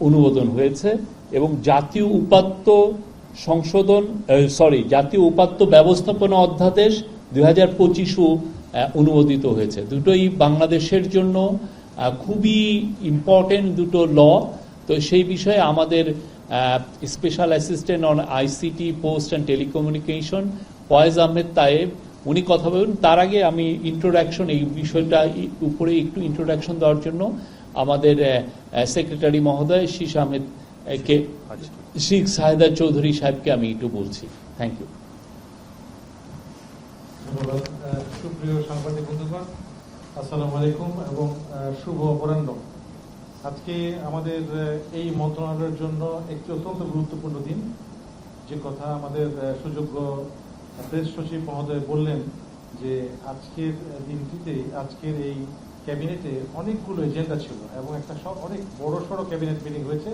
অনুমোদন হয়েছে এবং জাতীয় উপাত্ত জাতীয় উপাত্ত ব্যবস্থাপনা অধ্যাদেশ 2025ও অনুমোদিত হয়েছে। দুটোই বাংলাদেশের জন্য খুবই ইম্পর্টেন্ট দুটো ল। তো সেই বিষয়ে আমাদের special assistant on ICT, post and telecommunication Foyez Ahmed Tayeb উনি কথা বলবেন। তার আগে আমি ইন্ট্রোডাকশন, এই বিষয়টা উপরে একটু ইন্ট্রোডাকশন দেওয়ার জন্য আমাদের সেক্রেটারি মহোদয় শেখ সাহেদা চৌধুরী সাহেবকে আমি একটু বলছি। Thank you. ধন্যবাদ। সুপ্রিয় সাংবাদিক বন্ধুগণ, আসসালামু আলাইকুম এবং শুভ অপরাহ্ন। আজকে আমাদের এই মন্ত্রণালয়ের জন্য একটি অত্যন্ত গুরুত্বপূর্ণ দিন। যে কথা আমাদের সুযোগ্য প্রেস সচিব মহোদয় বললেন যে আজকের দিনটিতে, আজকের এই ক্যাবিনেটে অনেকগুলো এজেন্ডা ছিল এবং একটা অনেক বড় সড়ো ক্যাবিনেট মিটিং হয়েছে,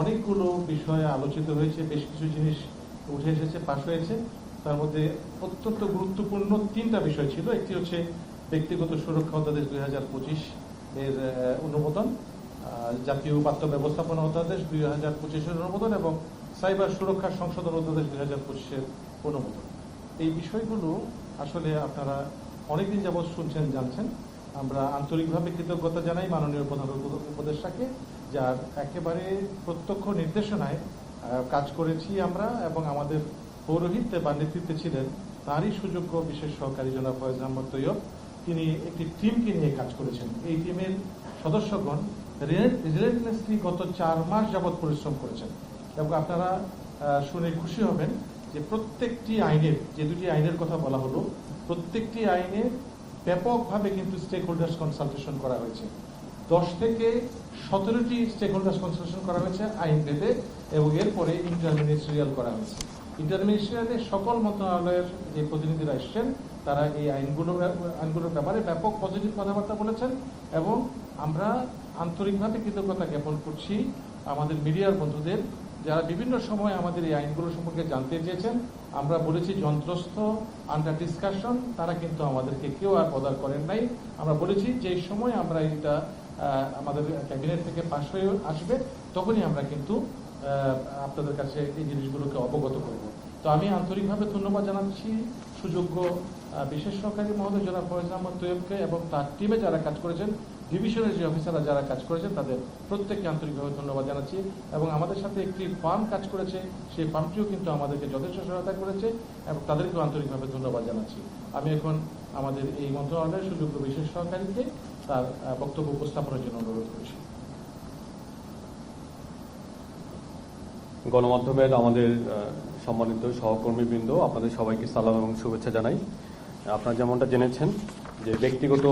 অনেকগুলো বিষয়ে আলোচিত হয়েছে, বেশ কিছু জিনিস উঠে এসেছে, পাশ হয়েছে। তার মধ্যে অত্যন্ত গুরুত্বপূর্ণ তিনটা বিষয় ছিল। একটি হচ্ছে ব্যক্তিগত সুরক্ষা অধ্যাদেশ 2025 এর অনুমোদন, জাতীয় উপাত্ত ব্যবস্থাপনা অধ্যাদেশ 2025 অনুমোদন এবং সাইবার সুরক্ষা সংশোধন অধ্যাদেশ 2025 অনুমোদন। এই বিষয়গুলো আসলে আপনারা অনেকদিন যাবৎ শুনছেন, জানছেন। আমরা আন্তরিকভাবে কৃতজ্ঞতা জানাই মাননীয় প্রধান উপদেষ্টাকে, যার একেবারে প্রত্যক্ষ নির্দেশনায় কাজ করেছি আমরা এবং আমাদের পৌরোহিত্যে বা নেতৃত্বে ছিলেন তারই সুযোগ্য বিশেষ সহকারী জনাব ফয়েজ আহমদ তৈয়ব। তিনি একটি টিমকে নিয়ে কাজ করেছেন। এই টিমের সদস্যগণ রিলেন্টলেসলি গত 4 মাস যাবৎ পরিশ্রম করেছেন এবং আপনারা শুনে খুশি হবেন যে প্রত্যেকটি আইনের, যে দুটি আইনের কথা বলা হলো, প্রত্যেকটি আইনের ব্যাপকভাবে কিন্তু স্টেক হোল্ডার্স কনসালটেশন করা হয়েছে। 10 থেকে 17টি স্টেক হোল্ডার্স কনসালটেশন করা হয়েছে আইন ভেদে এবং এরপরে ইন্টারমিনিস্ট্রিয়াল করা হয়েছে। ইন্টারমিনিস্ট্রিয়ালে সকল মন্ত্রণালয়ের যে প্রতিনিধিরা এসছেন তারা এই আইনগুলোর ব্যাপারে ব্যাপক পজিটিভ কথাবার্তা বলেছেন এবং আমরা আন্তরিকভাবে কৃতজ্ঞতা জ্ঞাপন করছি আমাদের মিডিয়ার বন্ধুদের, যারা বিভিন্ন সময় আমাদের এই আইনগুলো সম্পর্কে জানতে চেয়েছেন। আমরা বলেছি যন্ত্রস্থ, আন্ডার ডিসকাশন, তারা কিন্তু আমাদেরকে কেউ আর বদার করেন নাই। আমরা বলেছি যে সময় আমরা এটা আমাদের ক্যাবিনেট থেকে পাশ হয়ে আসবে তখনই আমরা কিন্তু আপনাদের কাছে এই জিনিসগুলোকে অবগত করব। তো আমি আন্তরিকভাবে ধন্যবাদ জানাচ্ছি সুযোগ্য বিশেষ সহকারী মহোদয় জনাব ফয়েজ আহমদ তৈয়বকে এবং তার টিমে যারা কাজ করেছেন, ডিভিশনের যে অফিসাররা যারা কাজ করেছেন তাদের প্রত্যেককে আন্তরিকভাবে ধন্যবাদ জানাচ্ছি। এবং আমাদের সাথে একটি ফার্ম কাজ করেছে, সেই ফার্মটিও কিন্তু আমাদেরকে যথেষ্ট সহায়তা করেছে এবং তাদেরকেও আন্তরিকভাবে ধন্যবাদ জানাচ্ছি। আমি এখন আমাদের এই মন্ত্রণালয়ের সুযোগ্য বিশেষ সহকারীকে তার বক্তব্য উপস্থাপনের জন্য অনুরোধ করছি। গণমাধ্যমের আমাদের সম্মানিত সহকর্মীবৃন্দ, আপনাদের সবাইকে সালাম এবং শুভেচ্ছা জানাই। আপনারা যেমনটা জেনেছেন যে ব্যক্তিগত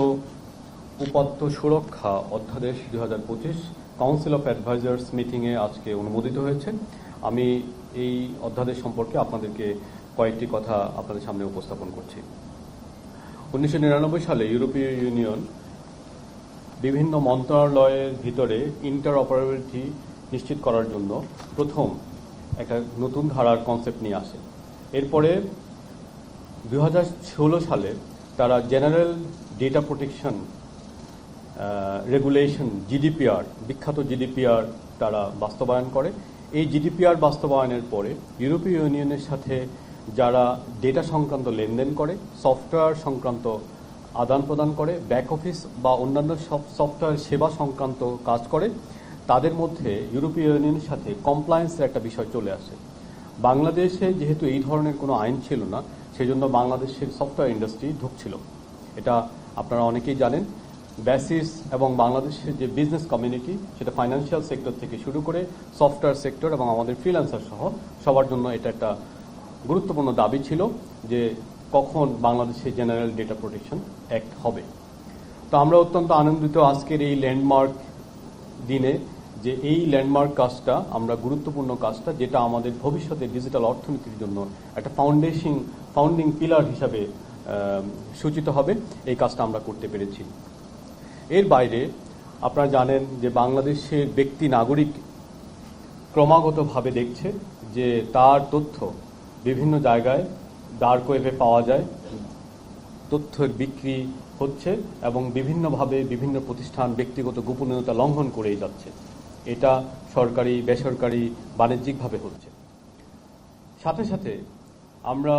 উপাত্ত সুরক্ষা অধ্যাদেশ 2025 কাউন্সিল অফ অ্যাডভাইজার্স মিটিংয়ে আজকে অনুমোদিত হয়েছে। আমি এই অধ্যাদেশ সম্পর্কে আপনাদেরকে কয়েকটি কথা আপনাদের সামনে উপস্থাপন করছি। 1999 সালে ইউরোপীয় ইউনিয়ন বিভিন্ন মন্ত্রণালয়ের ভিতরে ইন্টার অপারেবিলিটি নিশ্চিত করার জন্য প্রথম একটা নতুন ধারার কনসেপ্ট নিয়ে আসে। এরপরে 2016 সালে তারা general data protection regulation, GDPR, বিখ্যাত জিডিপিআর তারা বাস্তবায়ন করে। এই জিডিপিআর বাস্তবায়নের পরে ইউরোপীয় ইউনিয়নের সাথে যারা ডেটা সংক্রান্ত লেনদেন করে, সফটওয়্যার সংক্রান্ত আদান প্রদান করে, ব্যাক অফিস বা অন্যান্য সফটওয়্যার সেবা সংক্রান্ত কাজ করে, তাদের মধ্যে ইউরোপীয় ইউনিয়নের সাথে কমপ্লায়েন্সের একটা বিষয় চলে আসে। বাংলাদেশে যেহেতু এই ধরনের কোনো আইন ছিল না, সেজন্য বাংলাদেশের সফটওয়্যার ইন্ডাস্ট্রি ঢুকছিল। এটা আপনারা অনেকেই জানেন। ব্যাসিস এবং বাংলাদেশের যে বিজনেস কমিউনিটি, সেটা ফাইন্যান্সিয়াল সেক্টর থেকে শুরু করে সফটওয়্যার সেক্টর এবং আমাদের ফ্রিল্যান্সার সহ সবার জন্য এটা একটা গুরুত্বপূর্ণ দাবি ছিল যে কখন বাংলাদেশে জেনারেল ডেটা প্রোটেকশন অ্যাক্ট হবে। তো আমরা অত্যন্ত আনন্দিত আজকের এই ল্যান্ডমার্ক দিনে যে এই ল্যান্ডমার্ক কাজটা, আমরা গুরুত্বপূর্ণ কাজটা, যেটা আমাদের ভবিষ্যতে ডিজিটাল অর্থনীতির জন্য একটা ফাউন্ডিং পিলার হিসাবে সূচিত হবে, এই কাজটা আমরা করতে পেরেছি। এর বাইরে আপনারা জানেন যে বাংলাদেশের ব্যক্তি নাগরিক ক্রমাগতভাবে দেখছে যে তার তথ্য বিভিন্ন জায়গায় ডার্ক ওয়েবে পাওয়া যায়, তথ্যের বিক্রি হচ্ছে এবং বিভিন্নভাবে বিভিন্ন প্রতিষ্ঠান ব্যক্তিগত গোপনীয়তা লঙ্ঘন করেই যাচ্ছে। এটা সরকারি, বেসরকারি, বাণিজ্যিকভাবে হচ্ছে। সাথে সাথে আমরা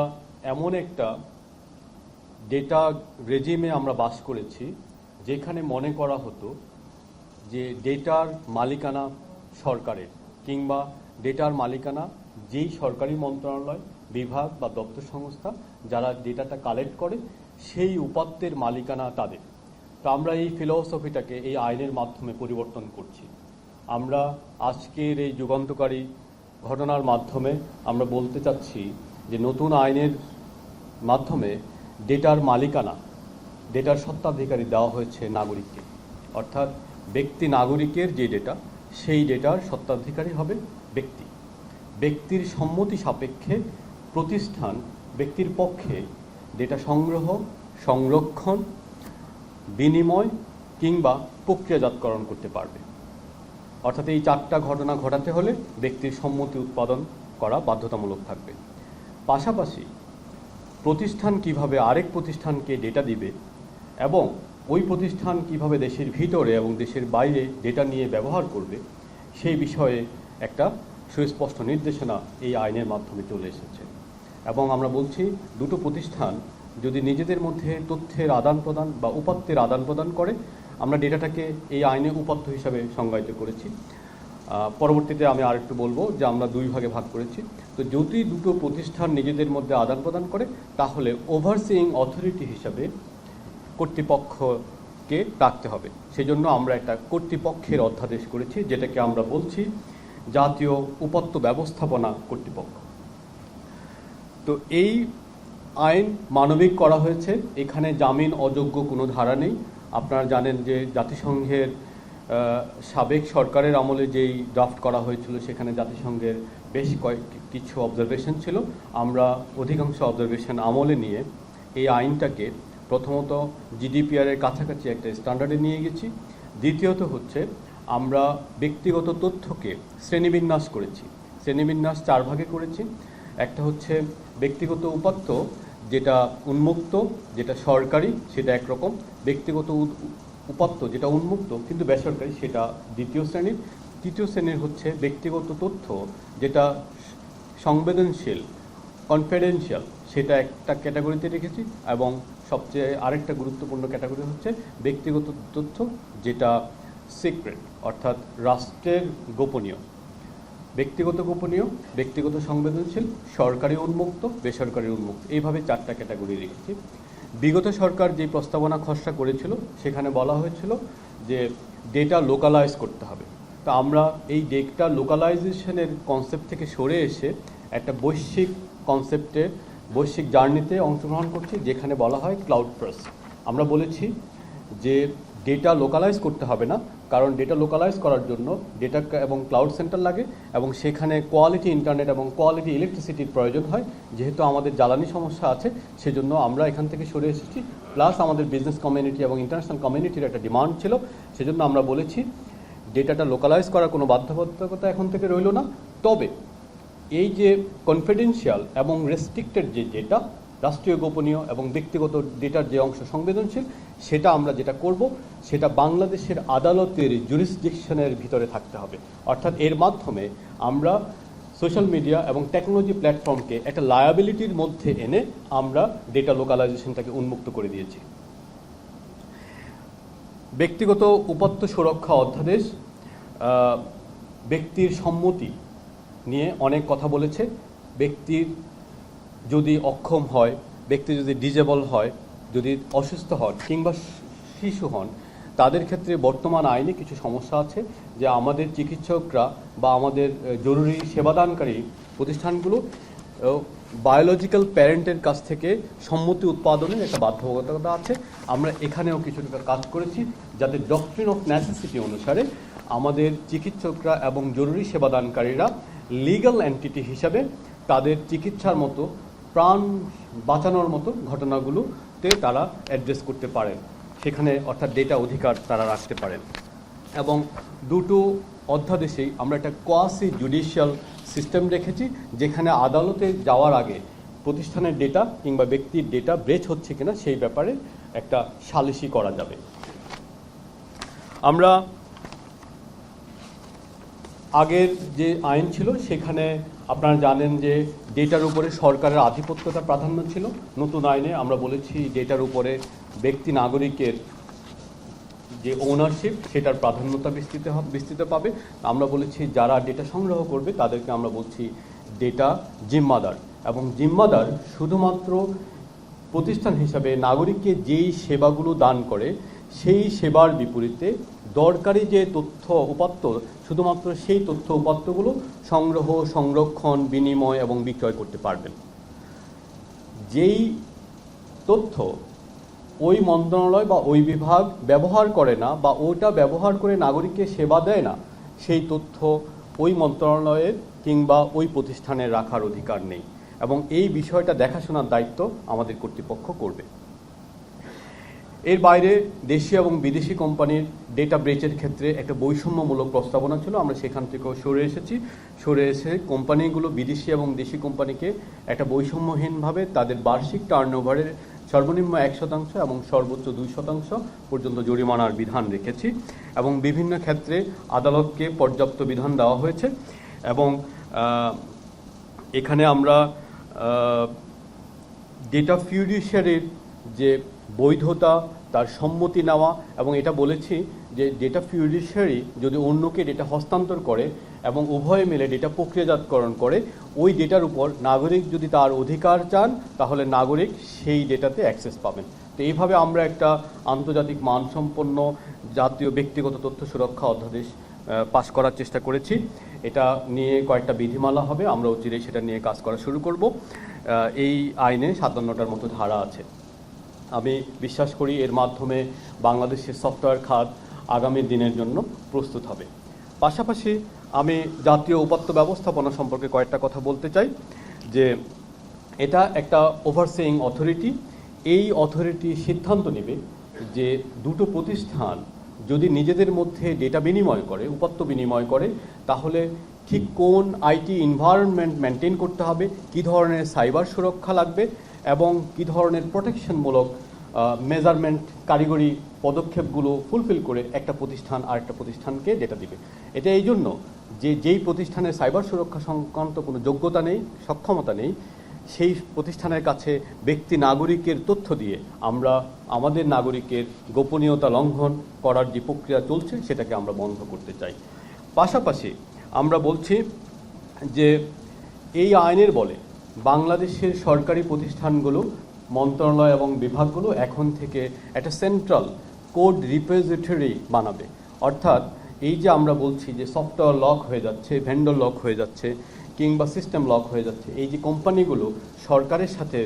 এমন একটা ডেটা রেজিমে আমরা বাস করেছি যেখানে মনে করা হতো যে ডেটার মালিকানা সরকারের, কিংবা ডেটার মালিকানা যেই সরকারি মন্ত্রণালয়, বিভাগ বা দপ্তর সংস্থা যারা ডেটাটা কালেক্ট করে সেই উপাত্তের মালিকানা তাদের। তো আমরা এই ফিলসফিটাকে এই আইনের মাধ্যমে পরিবর্তন করছি। আমরা আজকের এই যুগান্তকারী ঘটনার মাধ্যমে আমরা বলতে চাচ্ছি যে নতুন আইনের মাধ্যমে ডেটার মালিকানা, ডেটার স্বত্বাধিকারী দেওয়া হয়েছে নাগরিককে। অর্থাৎ ব্যক্তি নাগরিকের যে ডেটা, সেই ডেটার স্বত্বাধিকারী হবে ব্যক্তি। ব্যক্তির সম্মতি সাপেক্ষে প্রতিষ্ঠান ব্যক্তির পক্ষে ডেটা সংগ্রহ, সংরক্ষণ, বিনিময় কিংবা প্রক্রিয়াজাতকরণ করতে পারবে। অর্থাৎ এই চারটা ঘটনা ঘটাতে হলে ব্যক্তির সম্মতি উৎপাদন করা বাধ্যতামূলক থাকবে। পাশাপাশি প্রতিষ্ঠান কিভাবে আরেক প্রতিষ্ঠানকে ডেটা দিবে এবং ওই প্রতিষ্ঠান কিভাবে দেশের ভিতরে এবং দেশের বাইরে ডেটা নিয়ে ব্যবহার করবে সেই বিষয়ে একটা সুস্পষ্ট নির্দেশনা এই আইনের মাধ্যমে চলে এসেছে। এবং আমরা বলছি দুটো প্রতিষ্ঠান যদি নিজেদের মধ্যে তথ্যের আদান প্রদান বা উপাত্তের আদান প্রদান করে, আমরা ডেটাটাকে এই আইনে উপাত্ত হিসাবে সংজ্ঞায়িত করেছি। পরবর্তীতে আমি আরেকটু বলবো যে আমরা দুই ভাগে ভাগ করেছি। তো যদি দুটো প্রতিষ্ঠান নিজেদের মধ্যে আদান প্রদান করে তাহলে ওভারসিইং অথরিটি হিসাবে কর্তৃপক্ষকে ডাকতে হবে। সেজন্য আমরা একটা কর্তৃপক্ষের অধ্যাদেশ করেছি, যেটাকে আমরা বলছি জাতীয় উপাত্ত ব্যবস্থাপনা কর্তৃপক্ষ। তো এই আইন মানবিক করা হয়েছে, এখানে জামিন অযোগ্য কোনো ধারা নেই। আপনারা জানেন যে জাতিসংঘের সাবেক সরকারের আমলে যেই ড্রাফট করা হয়েছিল সেখানে জাতিসংঘের বেশ কিছু অবজারভেশন ছিল। আমরা অধিকাংশ অবজারভেশন আমলে নিয়ে এই আইনটাকে প্রথমত জিডিপিআরের কাছাকাছি একটা স্ট্যান্ডার্ডে নিয়ে গেছি। দ্বিতীয়ত হচ্ছে আমরা ব্যক্তিগত তথ্যকে শ্রেণীবিন্যাস করেছি। শ্রেণীবিন্যাস চার ভাগে করেছি। একটা হচ্ছে ব্যক্তিগত উপাত্ত, যেটা উন্মুক্ত, যেটা সরকারি, সেটা একরকম। ব্যক্তিগত উপাত্ত যেটা উন্মুক্ত কিন্তু বেসরকারি, সেটা দ্বিতীয় শ্রেণীর। তৃতীয় শ্রেণীর হচ্ছে ব্যক্তিগত তথ্য যেটা সংবেদনশীল, কনফিডেন্সিয়াল, সেটা একটা ক্যাটাগরিতে রেখেছি। এবং সবচেয়ে আরেকটা গুরুত্বপূর্ণ ক্যাটাগরি হচ্ছে ব্যক্তিগত তথ্য যেটা সিক্রেট, অর্থাৎ রাষ্ট্রের গোপনীয়। ব্যক্তিগত গোপনীয়, ব্যক্তিগত সংবেদনশীল, সরকারি উন্মুক্ত, বেসরকারি উন্মুক্ত, এইভাবে চারটা ক্যাটাগরি রেখেছি। বিগত সরকার যে প্রস্তাবনা খসড়া করেছিল সেখানে বলা হয়েছিল যে ডেটা লোকালাইজ করতে হবে। তো আমরা এই ডেটা লোকালাইজেশনের কনসেপ্ট থেকে সরে এসে একটা বৈশ্বিক কনসেপ্টে, বৈশ্বিক জার্নিতে অংশগ্রহণ করছি, যেখানে বলা হয় ক্লাউড ফার্স্ট। আমরা বলেছি যে ডেটা লোকালাইজ করতে হবে না, কারণ ডেটা লোকালাইজ করার জন্য ডেটা এবং ক্লাউড সেন্টার লাগে এবং সেখানে কোয়ালিটি ইন্টারনেট এবং কোয়ালিটি ইলেকট্রিসিটির প্রয়োজন হয়। যেহেতু আমাদের জ্বালানি সমস্যা আছে, সেজন্য আমরা এখান থেকে সরে এসেছি। প্লাস আমাদের বিজনেস কমিউনিটি এবং ইন্টারন্যাশনাল কমিউনিটির একটা ডিমান্ড ছিল, সেজন্য আমরা বলেছি ডেটাটা লোকালাইজ করার কোনো বাধ্যবাধকতা এখন থেকে রইল না। তবে এই যে কনফিডেন্সিয়াল এবং রেস্ট্রিক্টেড যে ডেটা, রাষ্ট্রীয় গোপনীয় এবং ব্যক্তিগত ডেটার যে অংশ সংবেদনশীল, সেটা আমরা যেটা করব সেটা বাংলাদেশের আদালতের জুরিসডিকশনের ভিতরে থাকতে হবে। অর্থাৎ এর মাধ্যমে আমরা সোশ্যাল মিডিয়া এবং টেকনোলজি প্ল্যাটফর্মকে একটা লায়াবিলিটির মধ্যে এনে আমরা ডেটা লোকালাইজেশনটাকে উন্মুক্ত করে দিয়েছি। ব্যক্তিগত উপাত্ত সুরক্ষা অধ্যাদেশ ব্যক্তির সম্মতি নিয়ে অনেক কথা বলেছে। ব্যক্তির যদি অক্ষম হয়, ব্যক্তি যদি ডিজেবল হয়, যদি অসুস্থ হন কিংবা শিশু হন, তাদের ক্ষেত্রে বর্তমান আইনে কিছু সমস্যা আছে যে আমাদের চিকিৎসকরা বা আমাদের জরুরি সেবাদানকারী প্রতিষ্ঠানগুলো বায়োলজিক্যাল প্যারেন্টের কাছ থেকে সম্মতি উৎপাদনের একটা বাধ্যবাধকতা আছে। আমরা এখানেও কিছুটা কাজ করেছি যাতে ডক্ট্রিন অফ নেসেসিটি অনুসারে আমাদের চিকিৎসকরা এবং জরুরি সেবাদানকারীরা লিগ্যাল এন্টিটি হিসাবে তাদের চিকিৎসার মতো, প্রাণ বাঁচানোর মতো ঘটনাগুলোতে তারা অ্যাড্রেস করতে পারেন, সেখানে অর্থাৎ ডেটা অধিকার তারা রাখতে পারেন। এবং দুটো অধ্যাদেশেই আমরা একটা কোয়াসি জুডিশিয়াল সিস্টেম রেখেছি, যেখানে আদালতে যাওয়ার আগে প্রতিষ্ঠানের ডেটা কিংবা ব্যক্তির ডেটা ব্রেচ হচ্ছে কিনা সেই ব্যাপারে একটা সালিসি করা যাবে। আমরা আগের যে আইন ছিল সেখানে আপনারা জানেন যে ডেটার উপরে সরকারের আধিপত্যতা প্রাধান্য ছিল। নতুন আইনে আমরা বলেছি ডেটার উপরে ব্যক্তি নাগরিকের যে ওনারশিপ সেটার প্রাধান্যতা বিস্তৃত পাবে। আমরা বলেছি যারা ডেটা সংগ্রহ করবে তাদেরকে আমরা বলছি ডেটা জিম্মাদার, এবং জিম্মাদার শুধুমাত্র প্রতিষ্ঠান হিসাবে নাগরিককে যেই সেবাগুলো দান করে সেই সেবার বিপরীতে দরকারি যে তথ্য উপাত্ত, শুধুমাত্র সেই তথ্য উপাত্তগুলো সংগ্রহ, সংরক্ষণ, বিনিময় এবং বিক্রয় করতে পারবেন। যেই তথ্য ওই মন্ত্রণালয় বা ওই বিভাগ ব্যবহার করে না বা ওইটা ব্যবহার করে নাগরিককে সেবা দেয় না, সেই তথ্য ওই মন্ত্রণালয়ের কিংবা ওই প্রতিষ্ঠানের রাখার অধিকার নেই, এবং এই বিষয়টা দেখাশোনার দায়িত্ব আমাদের কর্তৃপক্ষ করবে। এর বাইরে দেশি এবং বিদেশি কোম্পানির ডেটা ব্রেচের ক্ষেত্রে একটা বৈষম্যমূলক প্রস্তাবনা ছিল, আমরা সেখান থেকেও সরে এসে কোম্পানিগুলো বিদেশি এবং দেশি কোম্পানিকে একটা বৈষম্যহীনভাবে তাদের বার্ষিক টার্নওভারের সর্বনিম্ন 1% এবং সর্বোচ্চ 2% পর্যন্ত জরিমানার বিধান রেখেছি, এবং বিভিন্ন ক্ষেত্রে আদালতকে পর্যাপ্ত বিধান দেওয়া হয়েছে। এবং এখানে আমরা ডেটা ফিউডিশিয়ারির যে বৈধতা, তার সম্মতি নেওয়া, এবং এটা বলেছি যে ডেটা ফিউডিশিয়ারি যদি অন্যকে ডেটা হস্তান্তর করে এবং উভয়ে মিলে ডেটা প্রক্রিয়াজাতকরণ করে, ওই ডেটার উপর নাগরিক যদি তার অধিকার চান তাহলে নাগরিক সেই ডেটাতে অ্যাক্সেস পাবেন। তো এইভাবে আমরা একটা আন্তর্জাতিক মানসম্পন্ন জাতীয় ব্যক্তিগত তথ্য সুরক্ষা অধ্যাদেশ পাশ করার চেষ্টা করেছি। এটা নিয়ে কয়েকটা বিধিমালা হবে, আমরা অচিরেই সেটা নিয়ে কাজ করা শুরু করব। এই আইনে 57টার মতো ধারা আছে। আমি বিশ্বাস করি এর মাধ্যমে বাংলাদেশের সফটওয়্যার খাত আগামী দিনের জন্য প্রস্তুত হবে। পাশাপাশি আমি জাতীয় উপাত্ত ব্যবস্থাপনা সম্পর্কে কয়েকটা কথা বলতে চাই, যে এটা একটা ওভারসিইং অথরিটি। এই অথরিটি সিদ্ধান্ত নেবে যে দুটো প্রতিষ্ঠান যদি নিজেদের মধ্যে ডেটা বিনিময় করে, উপাত্ত বিনিময় করে, তাহলে ঠিক কোন আইটি এনভায়রনমেন্ট মেনটেন করতে হবে, কী ধরনের সাইবার সুরক্ষা লাগবে এবং কী ধরনের প্রোটেকশনমূলক মেজারমেন্ট কারিগরি পদক্ষেপগুলো ফুলফিল করে একটা প্রতিষ্ঠান আরেকটা প্রতিষ্ঠানকে ডেটা দিবে। এটা এই জন্য যে যেই প্রতিষ্ঠানের সাইবার সুরক্ষা সংক্রান্ত কোনো যোগ্যতা নেই, সক্ষমতা নেই, সেই প্রতিষ্ঠানের কাছে ব্যক্তি নাগরিকের তথ্য দিয়ে আমরা আমাদের নাগরিকের গোপনীয়তা লঙ্ঘন করার যে প্রক্রিয়া চলছে সেটাকে আমরা বন্ধ করতে চাই। পাশাপাশি আমরা বলছি যে এই আইনের বলে বাংলাদেশের সরকারি প্রতিষ্ঠানগুলো, মন্ত্রণালয় এবং বিভাগগুলো এখন থেকে একটা সেন্ট্রাল কোড রিপোজিটরি বানাবে। অর্থাৎ এই যে আমরা বলছি যে সফটওয়্যার লক হয়ে যাচ্ছে, ভেন্ডর লক হয়ে যাচ্ছে কিংবা সিস্টেম লক হয়ে যাচ্ছে, এই যে কোম্পানিগুলো সরকারের সাথে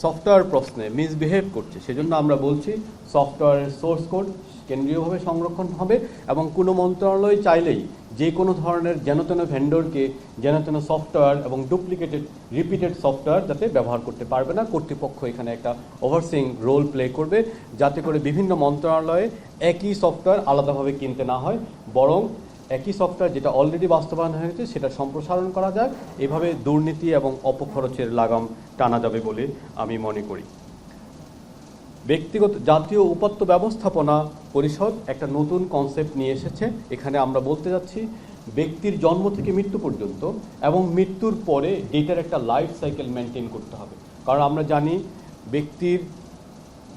সফটওয়্যার প্রশ্নে মিসবিহেভ করছে, সেজন্য আমরা বলছি সফটওয়্যারের সোর্স কোড কেন্দ্রীয়ভাবে সংরক্ষণ হবে, এবং কোনো মন্ত্রণালয় চাইলেই যে কোনো ধরনের যেনতেন ভেন্ডরকে যেনতেন সফটওয়্যার এবং ডুপ্লিকেটেড রিপিটেড সফটওয়্যার যাতে ব্যবহার করতে পারবে না। কর্তৃপক্ষ এখানে একটা ওভারসিইং রোল প্লে করবে, যাতে করে বিভিন্ন মন্ত্রণালয়ে একই সফটওয়্যার আলাদাভাবে কিনতে না হয়, বরং একই সফটওয়্যার যেটা অলরেডি বাস্তবায়ন হয়েছে সেটা সম্প্রসারণ করা যায়। এভাবে দুর্নীতি এবং অপখরচের লাগাম টানা যাবে বলে আমি মনে করি। ব্যক্তিগত জাতীয় উপাত্ত ব্যবস্থাপনা পরিষদ একটা নতুন কনসেপ্ট নিয়ে এসেছে। এখানে আমরা বলতে যাচ্ছি ব্যক্তির জন্ম থেকে মৃত্যু পর্যন্ত এবং মৃত্যুর পরে ডেটার একটা লাইফ সাইকেল মেনটেন করতে হবে। কারণ আমরা জানি ব্যক্তির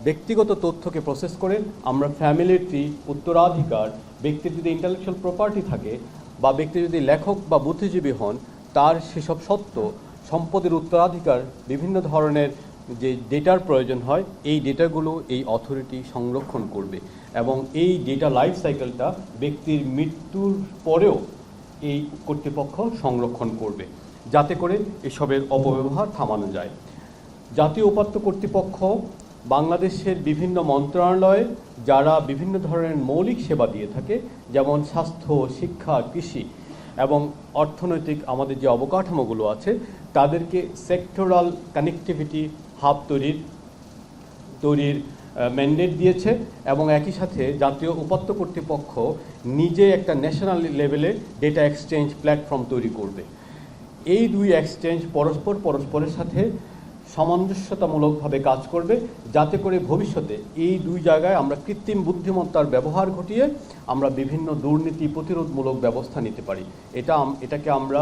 ব্যক্তিগত তথ্যকে প্রসেস করে আমরা ফ্যামিলি ট্রি, উত্তরাধিকার, ব্যক্তির যদি ইন্টেলেকচুয়াল প্রপার্টি থাকে বা ব্যক্তি যদি লেখক বা বুদ্ধিজীবী হন, তার সেসব সত্ত্ব, সম্পদের উত্তরাধিকার, বিভিন্ন ধরনের যে ডেটার প্রয়োজন হয়, এই ডেটাগুলো এই অথরিটি সংরক্ষণ করবে এবং এই ডেটা লাইফ সাইকেলটা ব্যক্তির মৃত্যুর পরেও এই কর্তৃপক্ষ সংরক্ষণ করবে, যাতে করে এসবের অপব্যবহার থামানো যায়। জাতীয় উপাত্ত কর্তৃপক্ষ বাংলাদেশের বিভিন্ন মন্ত্রণালয়ে যারা বিভিন্ন ধরনের মৌলিক সেবা দিয়ে থাকে, যেমন স্বাস্থ্য, শিক্ষা, কৃষি এবং অর্থনৈতিক আমাদের যে অবকাঠামোগুলো আছে, তাদেরকে সেক্টরাল কানেক্টিভিটি হাব তৈরির ম্যান্ডেট দিয়েছে, এবং একই সাথে জাতীয় উপাত্ত কর্তৃপক্ষ নিজে একটা ন্যাশনাল লেভেলে ডেটা এক্সচেঞ্জ প্ল্যাটফর্ম তৈরি করবে। এই দুই এক্সচেঞ্জ পরস্পরের সাথে সামঞ্জস্যতামূলকভাবে কাজ করবে, যাতে করে ভবিষ্যতে এই দুই জায়গায় আমরা কৃত্রিম বুদ্ধিমত্তার ব্যবহার ঘটিয়ে আমরা বিভিন্ন দুর্নীতি প্রতিরোধমূলক ব্যবস্থা নিতে পারি। এটাকে আমরা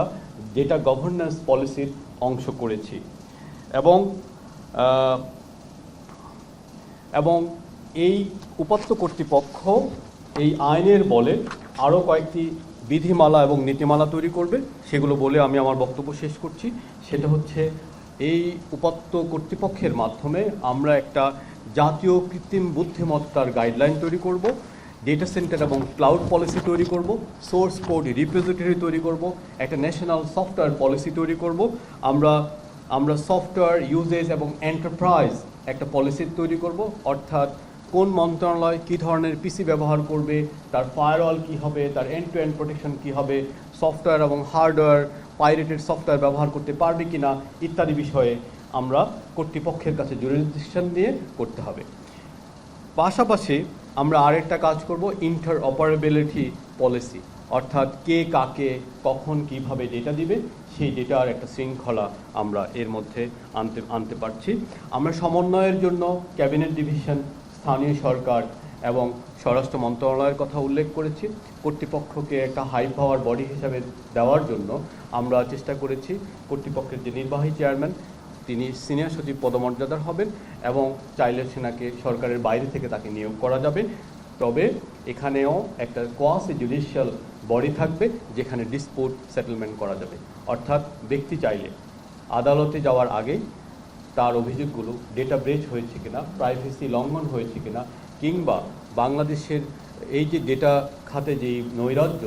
ডেটা গভর্নেন্স পলিসির অংশ করেছি। এবং এই উপাত্ত কর্তৃপক্ষ এই আইনের বলে আরও কয়েকটি বিধিমালা এবং নীতিমালা তৈরি করবে, সেগুলো বলে আমি আমার বক্তব্য শেষ করছি। সেটা হচ্ছে এই উপাত্ত কর্তৃপক্ষের মাধ্যমে আমরা একটা জাতীয় কৃত্রিম বুদ্ধিমত্তার গাইডলাইন তৈরি করব, ডেটা সেন্টার এবং ক্লাউড পলিসি তৈরি করব, সোর্স কোড রিপোজিটরি তৈরি করব, একটা ন্যাশনাল সফটওয়্যার পলিসি তৈরি করব। আমরা সফটওয়্যার ইউজেজ এবং এন্টারপ্রাইজ একটা পলিসি তৈরি করব, অর্থাৎ কোন মন্ত্রণালয় কী ধরনের পিসি ব্যবহার করবে, তার ফায়ারওয়াল কী হবে, তার এন্ড টু এন্ড প্রোটেকশন কী হবে, সফটওয়্যার এবং হার্ডওয়্যার পাইরেটেড সফটওয়্যার ব্যবহার করতে পারবে কি না ইত্যাদি বিষয়ে আমরা কর্তৃপক্ষের কাছে জুরিসডিকশন দিয়ে করতে হবে। পাশাপাশি আমরা আরেকটা কাজ করব, ইন্টার অপারেবিলিটি পলিসি, অর্থাৎ কে কাকে কখন কিভাবে ডেটা দিবে সেই ডেটার একটা শৃঙ্খলা আমরা এর মধ্যে আনতে পারছি। আমরা সমন্বয়ের জন্য ক্যাবিনেট ডিভিশন, স্থানীয় সরকার এবং স্বরাষ্ট্র মন্ত্রণালয়ের কথা উল্লেখ করেছি। কর্তৃপক্ষকে একটা হাই পাওয়ার বডি হিসাবে দেওয়ার জন্য আমরা চেষ্টা করেছি কর্তৃপক্ষের যে নির্বাহী চেয়ারম্যান তিনি সিনিয়র সচিব পদমর্যাদার হবেন এবং চাইলে সেনাকে সরকারের বাইরে থেকে তাকে নিয়োগ করা যাবে। তবে এখানেও একটা কোয়াসি জুডিশিয়াল বডি থাকবে যেখানে ডিসপুট সেটেলমেন্ট করা যাবে, অর্থাৎ ব্যক্তি চাইলে আদালতে যাওয়ার আগেই তার অভিযোগগুলো ডেটা ব্রেচ হয়েছে কিনা, প্রাইভেসি লঙ্ঘন হয়েছে কিনা, কিংবা বাংলাদেশের এই যে ডেটা খাতে যেই নৈরাজ্য,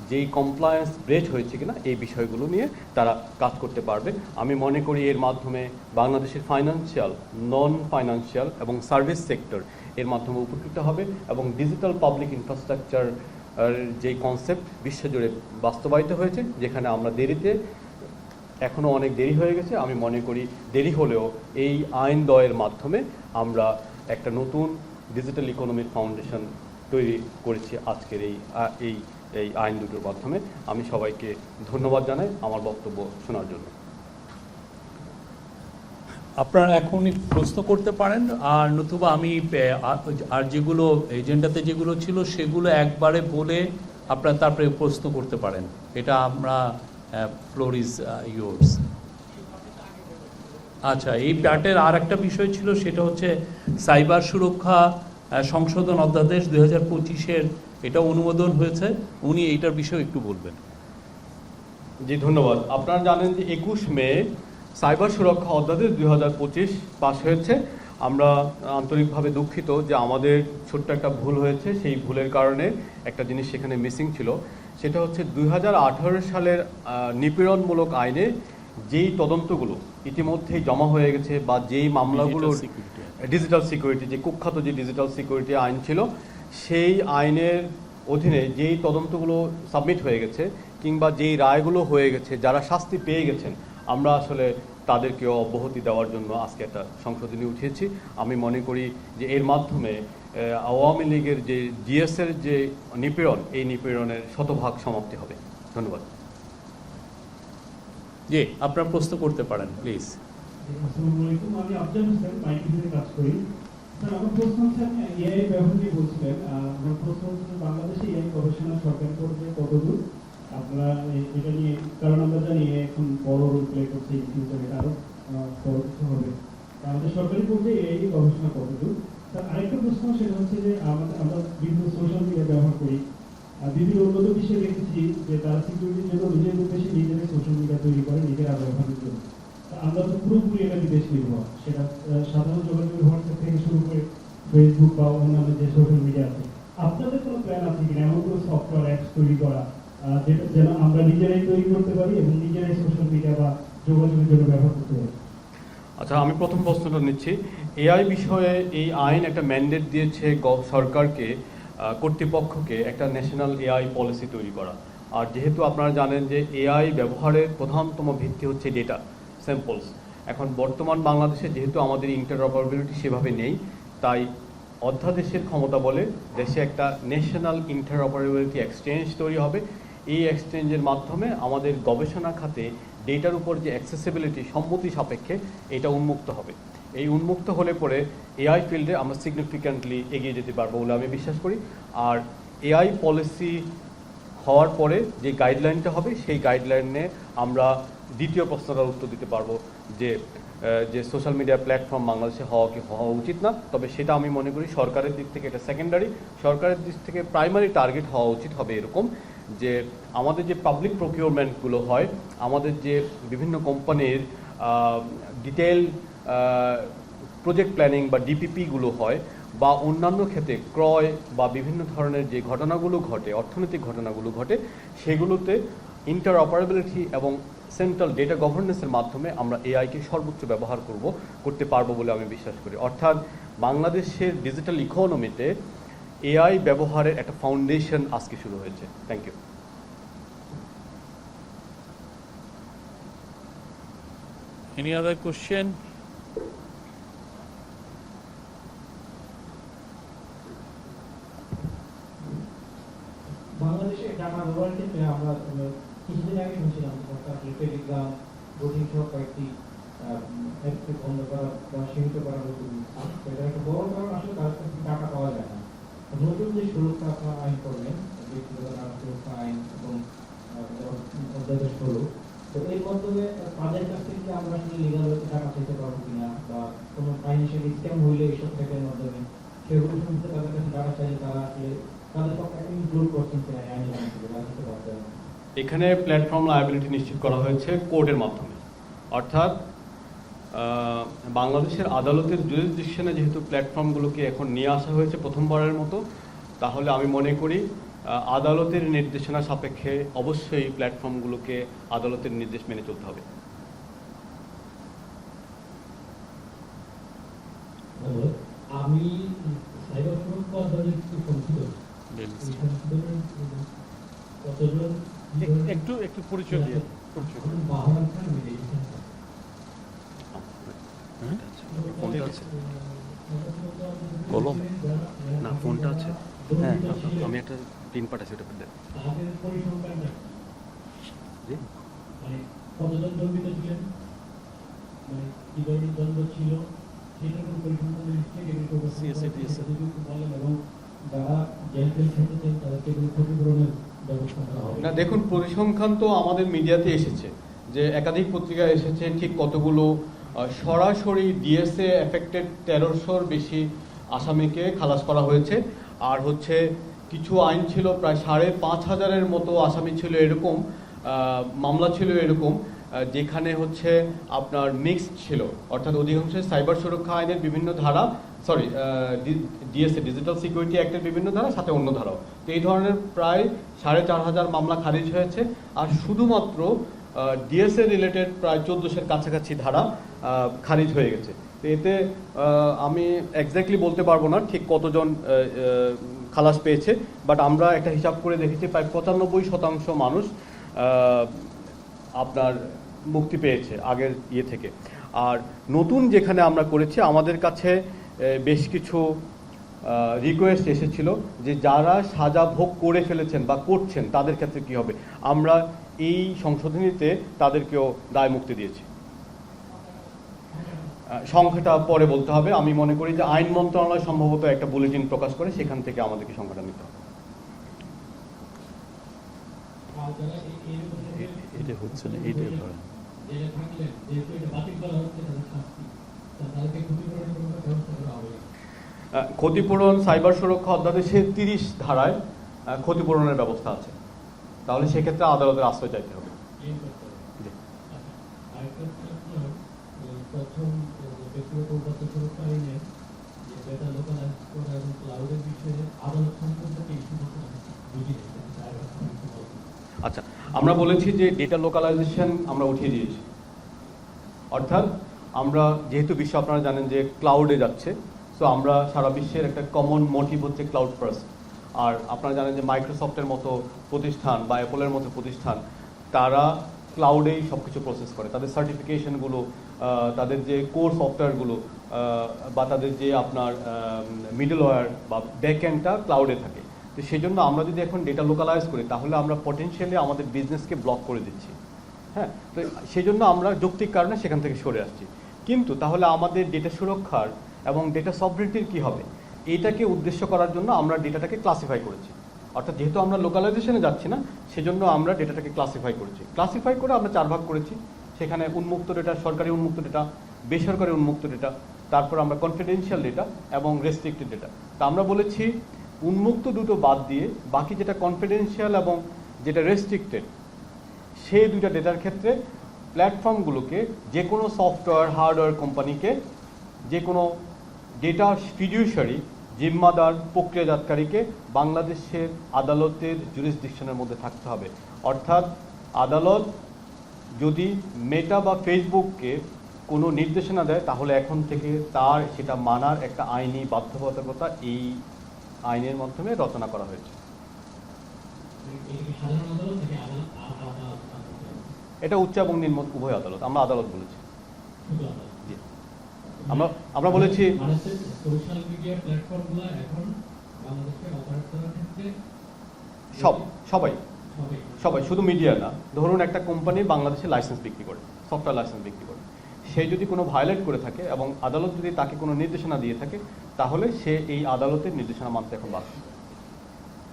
যেই কমপ্লায়েন্স ব্রেচ হয়েছে কিনা এই বিষয়গুলো নিয়ে তারা কাজ করতে পারবে। আমি মনে করি এর মাধ্যমে বাংলাদেশের ফাইন্যান্সিয়াল, নন ফাইন্যান্সিয়াল এবং সার্ভিস সেক্টর এর মাধ্যমে উপকৃত হবে এবং ডিজিটাল পাবলিক ইনফ্রাস্ট্রাকচার যেই কনসেপ্ট বিশ্বজুড়ে বাস্তবায়িত হয়েছে, যেখানে আমরা এখনও অনেক দেরি হয়ে গেছে, আমি মনে করি দেরি হলেও এই আইন দয়ের মাধ্যমে আমরা একটা নতুন ডিজিটাল ইকোনমিক ফাউন্ডেশন তৈরি করেছি আজকের এই আইন দুটোর মাধ্যমে। আমি সবাইকে ধন্যবাদ জানাই আমার বক্তব্য শোনার জন্য। আপনারা এখনই প্রশ্ন করতে পারেন, আর নতুবা আমি আর যেগুলো এজেন্ডাতে যেগুলো ছিল সেগুলো একবারে বলে আপনারা তারপরে প্রশ্ন করতে পারেন। এটা আমরা ফ্লোর ইজ ইয়োর্স। আচ্ছা, এই প্যাটের আর একটা বিষয় ছিল, সেটা হচ্ছে সাইবার সুরক্ষা সংশোধন অধ্যাদেশ 2025-এর এটা অনুমোদন হয়েছে। উনি এইটার বিষয়ে একটু বলবেন। জি ধন্যবাদ। আপনারা জানেন যে 21 মে সাইবার সুরক্ষা অধ্যাদেশ 2025 পাস হয়েছে। আমরা আন্তরিকভাবে দুঃখিত যে আমাদের ছোট্ট একটা ভুল হয়েছে, সেই ভুলের কারণে একটা জিনিস সেখানে মিসিং ছিল। সেটা হচ্ছে 2018 সালের নিপীড়নমূলক আইনে যেই তদন্তগুলো ইতিমধ্যেই জমা হয়ে গেছে বা যেই মামলাগুলো ডিজিটাল সিকিউরিটি, যে কুখ্যাত যে ডিজিটাল সিকিউরিটি আইন ছিল, সেই আইনের অধীনে যেই তদন্তগুলো সাবমিট হয়ে গেছে কিংবা যেই রায়গুলো হয়ে গেছে, যারা শাস্তি পেয়ে গেছেন, আমরা আসলে তাদেরকেও অব্যাহতি দেওয়ার জন্য আজকে একটা সংশোধনী উঠিয়েছি। আমি মনে করি যে এর মাধ্যমে আওয়ামী লীগের যে জিএসের যে নিপীড়ন, এই নিপীড়নের শতভাগ সমাপ্তি হবে। ধন্যবাদ। জি, আপনারা প্রশ্ন করতে পারেন প্লিজ। আসসালামু আলাইকুম, আমি আফজাল হোসেন, মাইক্রোফোনে কাজ করি। স্যার, আমার প্রশ্ন হচ্ছে, আপনি এআই ব্যবহার নিয়ে বলছিলেন। আমার প্রশ্ন হচ্ছে, বাংলাদেশে এআই গবেষণা সরকারি পর্যায়ে কতদূর আপনারা এটা নিয়ে, কারণ আমরা জানি এখন বড় রোল প্লে করছে, ফিউচারে আরো বড় কিছু হবে, আমাদের সরকারি পর্যায়ে এআই নিয়ে গবেষণা কতদূর। স্যার, আরেকটা প্রশ্ন, সেটা হচ্ছে যে আমরা বিভিন্ন সোশ্যাল মিডিয়া ব্যবহার করি, বিভিন্ন উন্নত বিশ্বে দেখেছি যে তারা সিকিউরিটির জন্য নিজের উদ্দেশ্যে নিজেরাই সোশ্যাল মিডিয়া তৈরি করে নিজেরা ব্যবহারের জন্য। আমরা তো পুরোপুরি এটা বিদেশ নির্ভর, সেটা সাধারণ যোগাযোগের হোয়াটসঅ্যাপ থেকে শুরু করে ফেসবুক বা অন্যান্য যে সোশ্যাল মিডিয়া আছে। আপনাদের কোনো প্ল্যান আছে কিনা এমন কোনো সফটওয়্যার অ্যাপস তৈরি করা, যেটা যেন আমরা নিজেরাই তৈরি করতে পারি এবং নিজেরাই সোশ্যাল মিডিয়া বা যোগাযোগের জন্য ব্যবহার করতে পারি? আচ্ছা, আমি প্রথম প্রশ্নটা নিচ্ছি। এআই বিষয়ে এই আইন একটা ম্যান্ডেট দিয়েছে সরকারকে, কর্তৃপক্ষকে একটা ন্যাশনাল এআই পলিসি তৈরি করা। আর যেহেতু আপনারা জানেন যে এআই ব্যবহারের প্রধানতম ভিত্তি হচ্ছে ডেটা স্যাম্পলস। এখন বর্তমান বাংলাদেশে যেহেতু আমাদের ইন্টারঅপারেবিলিটি সেভাবে নেই, তাই অধ্যাদেশের ক্ষমতা বলে দেশে একটা ন্যাশনাল ইন্টারঅপারেবিলিটি এক্সচেঞ্জ তৈরি হবে। এই এক্সচেঞ্জের মাধ্যমে আমাদের গবেষণা খাতে ডেটার উপর যে অ্যাক্সেসিবিলিটি সম্মতি সাপেক্ষে এটা উন্মুক্ত হবে। এই উন্মুক্ত হলে পরে এআই ফিল্ডে আমরা সিগনিফিক্যান্টলি এগিয়ে যেতে পারবো বলে আমি বিশ্বাস করি। আর এআই পলিসি হওয়ার পরে যে গাইডলাইনটা হবে সেই গাইডলাইনে আমরা দ্বিতীয় প্রশ্নটার উত্তর দিতে পারবো যে সোশ্যাল মিডিয়া প্ল্যাটফর্ম বাংলাদেশে হওয়া উচিত না। তবে সেটা আমি মনে করি সরকারের দিক থেকে এটা সেকেন্ডারি, সরকারের দিক থেকে প্রাইমারি টার্গেট হওয়া উচিত হবে এরকম যে আমাদের যে পাবলিক প্রকিউরমেন্টগুলো হয়, আমাদের যে বিভিন্ন কোম্পানির ডিটেল প্রজেক্ট প্ল্যানিং বা ডিপিপিগুলো হয়, বা অন্যান্য ক্ষেত্রে ক্রয় বা বিভিন্ন ধরনের যে ঘটনাগুলো ঘটে, অর্থনৈতিক ঘটনাগুলো ঘটে, সেগুলোতে ইন্টারঅপারেবিলিটি এবং সেন্ট্রাল ডেটা গভর্নেন্সের মাধ্যমে আমরা এআইকে সর্বোচ্চ ব্যবহার করতে পারবো বলে আমি বিশ্বাস করি। অর্থাৎ বাংলাদেশের ডিজিটাল ইকোনমিতে এআই ব্যবহারের একটা ফাউন্ডেশন আজকে শুরু হয়েছে। Thank you. Any other question? বাংলাদেশে ডাটা ব্যবহারের ক্ষেত্রে আমরা কিছুদিন আগে শুনছিলাম সরকার টেলিগ্রাম বোটিং সহ কয়েকটি অ্যাপকে বন্ধ করা বা সীমিত করার উদ্যোগ নিচ্ছে। এটা একটা বড় কারণ আসলে তার কাছে টাকা পাওয়া যায় না। নতুন যে সুরক্ষা আপনারা আইন করলেন, ব্যক্তিগত ডাটা সুরক্ষা আইন এবং অধ্যাদেশ 16, তো এর মাধ্যমে তাদের কাছ থেকে আমরা আসলে লিগাল টাকা চাইতে পারবো কিনা, বা কোনো ফাইন্যান্সিয়াল স্ক্যাম হইলে এইসব ক্ষেত্রের মাধ্যমে সেগুলো শুনতে তাদের কাছে টাকা চাইলে তারা আসলে তাদের পক্ষে ইনক্লুড করছেন কিনা আইনি রাজনীতি করতে। এখানে প্ল্যাটফর্ম লায়াবিলিটি নিশ্চিত করা হয়েছে কোর্টের মাধ্যমে। অর্থাৎ বাংলাদেশের আদালতের জুরিসডিকশনে যেহেতু প্ল্যাটফর্মগুলোকে এখন নিয়ে আসা হয়েছে প্রথমবারের মতো, তাহলে আমি মনে করি আদালতের নির্দেশনা সাপেক্ষে অবশ্যই প্ল্যাটফর্মগুলোকে আদালতের নির্দেশ মেনে চলতে হবে। আমি সাইবার সুরক্ষা অধ্যাদেশ কতজন একটু পরিচয় দিয়ে বাহার খান ফোনটা আছে কলম না, ফোনটা আছে, হ্যাঁ আমি একটা পিন পাঠাচ্ছি, ওটা দেন। তাদের পরিসংখ্যান মানে কতজন দণ্ডিত ছিলেন, মানে কি ধরনের দণ্ড ছিল, সেটা কোনো পরিসংখ্যান বলেন, এবং যারা জেল খেটেছেন তাদেরকে কোনো ক্ষতিপূরণের ব্যবস্থা করা হবে না। দেখুন, পরিসংখ্যান তো আমাদের মিডিয়াতে এসেছে, যে একাধিক পত্রিকায় এসেছে, ঠিক কতগুলো সরাসরি ডিএসএ এফেক্টেড 1300-র বেশি আসামিকে খালাস করা হয়েছে। আর হচ্ছে কিছু আইন ছিল প্রায় 5500-এর মতো আসামি ছিল, এরকম মামলা ছিল এরকম, যেখানে হচ্ছে আপনার মিক্সড ছিল, অর্থাৎ অধিকাংশ সাইবার সুরক্ষা আইনের বিভিন্ন ধারা, ডিএসএ ডিজিটাল সিকিউরিটি অ্যাক্টের বিভিন্ন ধারা, সাথে অন্য ধারাও। তো এই ধরনের প্রায় 4500 মামলা খারিজ হয়েছে। আর শুধুমাত্র ডিএসএ রিলেটেড প্রায় 1400-এর কাছাকাছি ধারা খারিজ হয়ে গেছে। তো এতে আমি এক্স্যাক্টলি বলতে পারবো না ঠিক কতজন খালাস পেয়েছে, বাট আমরা একটা হিসাব করে দেখেছি প্রায় 95% মানুষ আপনার মুক্তি পেয়েছে আগের ইয়ে থেকে। আর নতুন যেখানে আমরা করেছি, আমাদের কাছে বেশ কিছু রিকোয়েস্ট এসেছিল যে যারা সাজা ভোগ করে ফেলেছেন বা করছেন তাদের ক্ষেত্রে কী হবে। আমরা এই সংশোধনীতে তাদেরকেও দায় মুক্তি দিয়েছি। সংখ্যাটা পরে বলতে হবে। আমি মনে করি যে আইন মন্ত্রণালয় সম্ভবত একটা বুলেটিন প্রকাশ করে, সেখান থেকে আমাদেরকে সংখ্যাটা নিতে হবে। এটা হচ্ছে না, এইটাই ধরেন ক্ষতিপূরণ সাইবার সুরক্ষা অধ্যাদেশে 30 ধারায় ক্ষতিপূরণের ব্যবস্থা আছে, তাহলে সেক্ষেত্রে আদালতের আশ্রয় চাইতে হবে। আচ্ছা, আমরা বলেছি যে ডেটা লোকালাইজেশন আমরা উঠিয়ে দিয়েছি। অর্থাৎ আমরা যেহেতু বিশ্ব আপনারা জানেন যে ক্লাউডে যাচ্ছে, সো আমরা সারা বিশ্বের একটা কমন মোটিভ হচ্ছে ক্লাউড ফার্স্ট। আর আপনারা জানেন যে মাইক্রোসফটের মতো প্রতিষ্ঠান বা অ্যাপলের মতো প্রতিষ্ঠান, তারা ক্লাউডেই সব কিছু প্রসেস করে। তাদের সার্টিফিকেশনগুলো, তাদের যে কোর সফটওয়্যারগুলো বা তাদের যে আপনার মিডলওয়্যার বা ব্যাকএন্ডটা ক্লাউডে থাকে। তো সেই জন্য আমরা যদি এখন ডেটা লোকালাইজ করি তাহলে আমরা পটেনশিয়ালি আমাদের বিজনেসকে ব্লক করে দিচ্ছি। হ্যাঁ, তো সেই জন্য আমরা যৌক্তিক কারণে সেখান থেকে সরে আসছি। কিন্তু তাহলে আমাদের ডেটা সুরক্ষার এবং ডেটা সভরেন্টির কি হবে, এইটাকে উদ্দেশ্য করার জন্য আমরা ডেটাটাকে ক্লাসিফাই করেছি। অর্থাৎ যেহেতু আমরা লোকালাইজেশনে যাচ্ছি না, সেজন্য আমরা ডেটাটাকে ক্লাসিফাই করেছি। ক্লাসিফাই করে আমরা 4 ভাগ করেছি। সেখানে উন্মুক্ত ডেটা, সরকারি উন্মুক্ত ডেটা, বেসরকারি উন্মুক্ত ডেটা, তারপর আমরা কনফিডেন্সিয়াল ডেটা এবং রেস্ট্রিক্টেড ডেটা। তা আমরা বলেছি উন্মুক্ত দুটো বাদ দিয়ে বাকি যেটা কনফিডেন্সিয়াল এবং যেটা রেস্ট্রিক্টেড, সেই দুইটা ডেটার ক্ষেত্রে প্ল্যাটফর্মগুলোকে যে কোনো সফটওয়্যার হার্ডওয়্যার কোম্পানিকে যে কোনো ডেটা ফিডিউশারি জিম্মাদার প্রক্রিয়াজাতকারীকে বাংলাদেশের আদালতের জুরিসডিকশনের মধ্যে থাকতে হবে। অর্থাৎ আদালত যদি মেটা বা ফেসবুককে কোনো নির্দেশনা দেয় তাহলে এখন থেকে তার সেটা মানার একটা আইনি বাধ্যবাধকতা এই আইনের মাধ্যমে রচনা করা হয়েছে। এটা উচ্চ এবং নিম্ন উভয় আদালত, আমরা আদালত বলেছি। জি, আমরা বলেছি সোশ্যাল মিডিয়া প্ল্যাটফর্মগুলো এখন বাংলাদেশে অপারেট করার ক্ষেত্রে সবাই শুধু মিডিয়া না, ধরুন একটা কোম্পানি বাংলাদেশে লাইসেন্স বিক্রি করে, সফটওয়্যার লাইসেন্স বিক্রি করে, সে যদি কোনো ভায়োলেট করে থাকে এবং আদালত যদি তাকে কোনো নির্দেশনা দিয়ে থাকে তাহলে সে এই আদালতের নির্দেশনা মানতে এখন বাধ্য।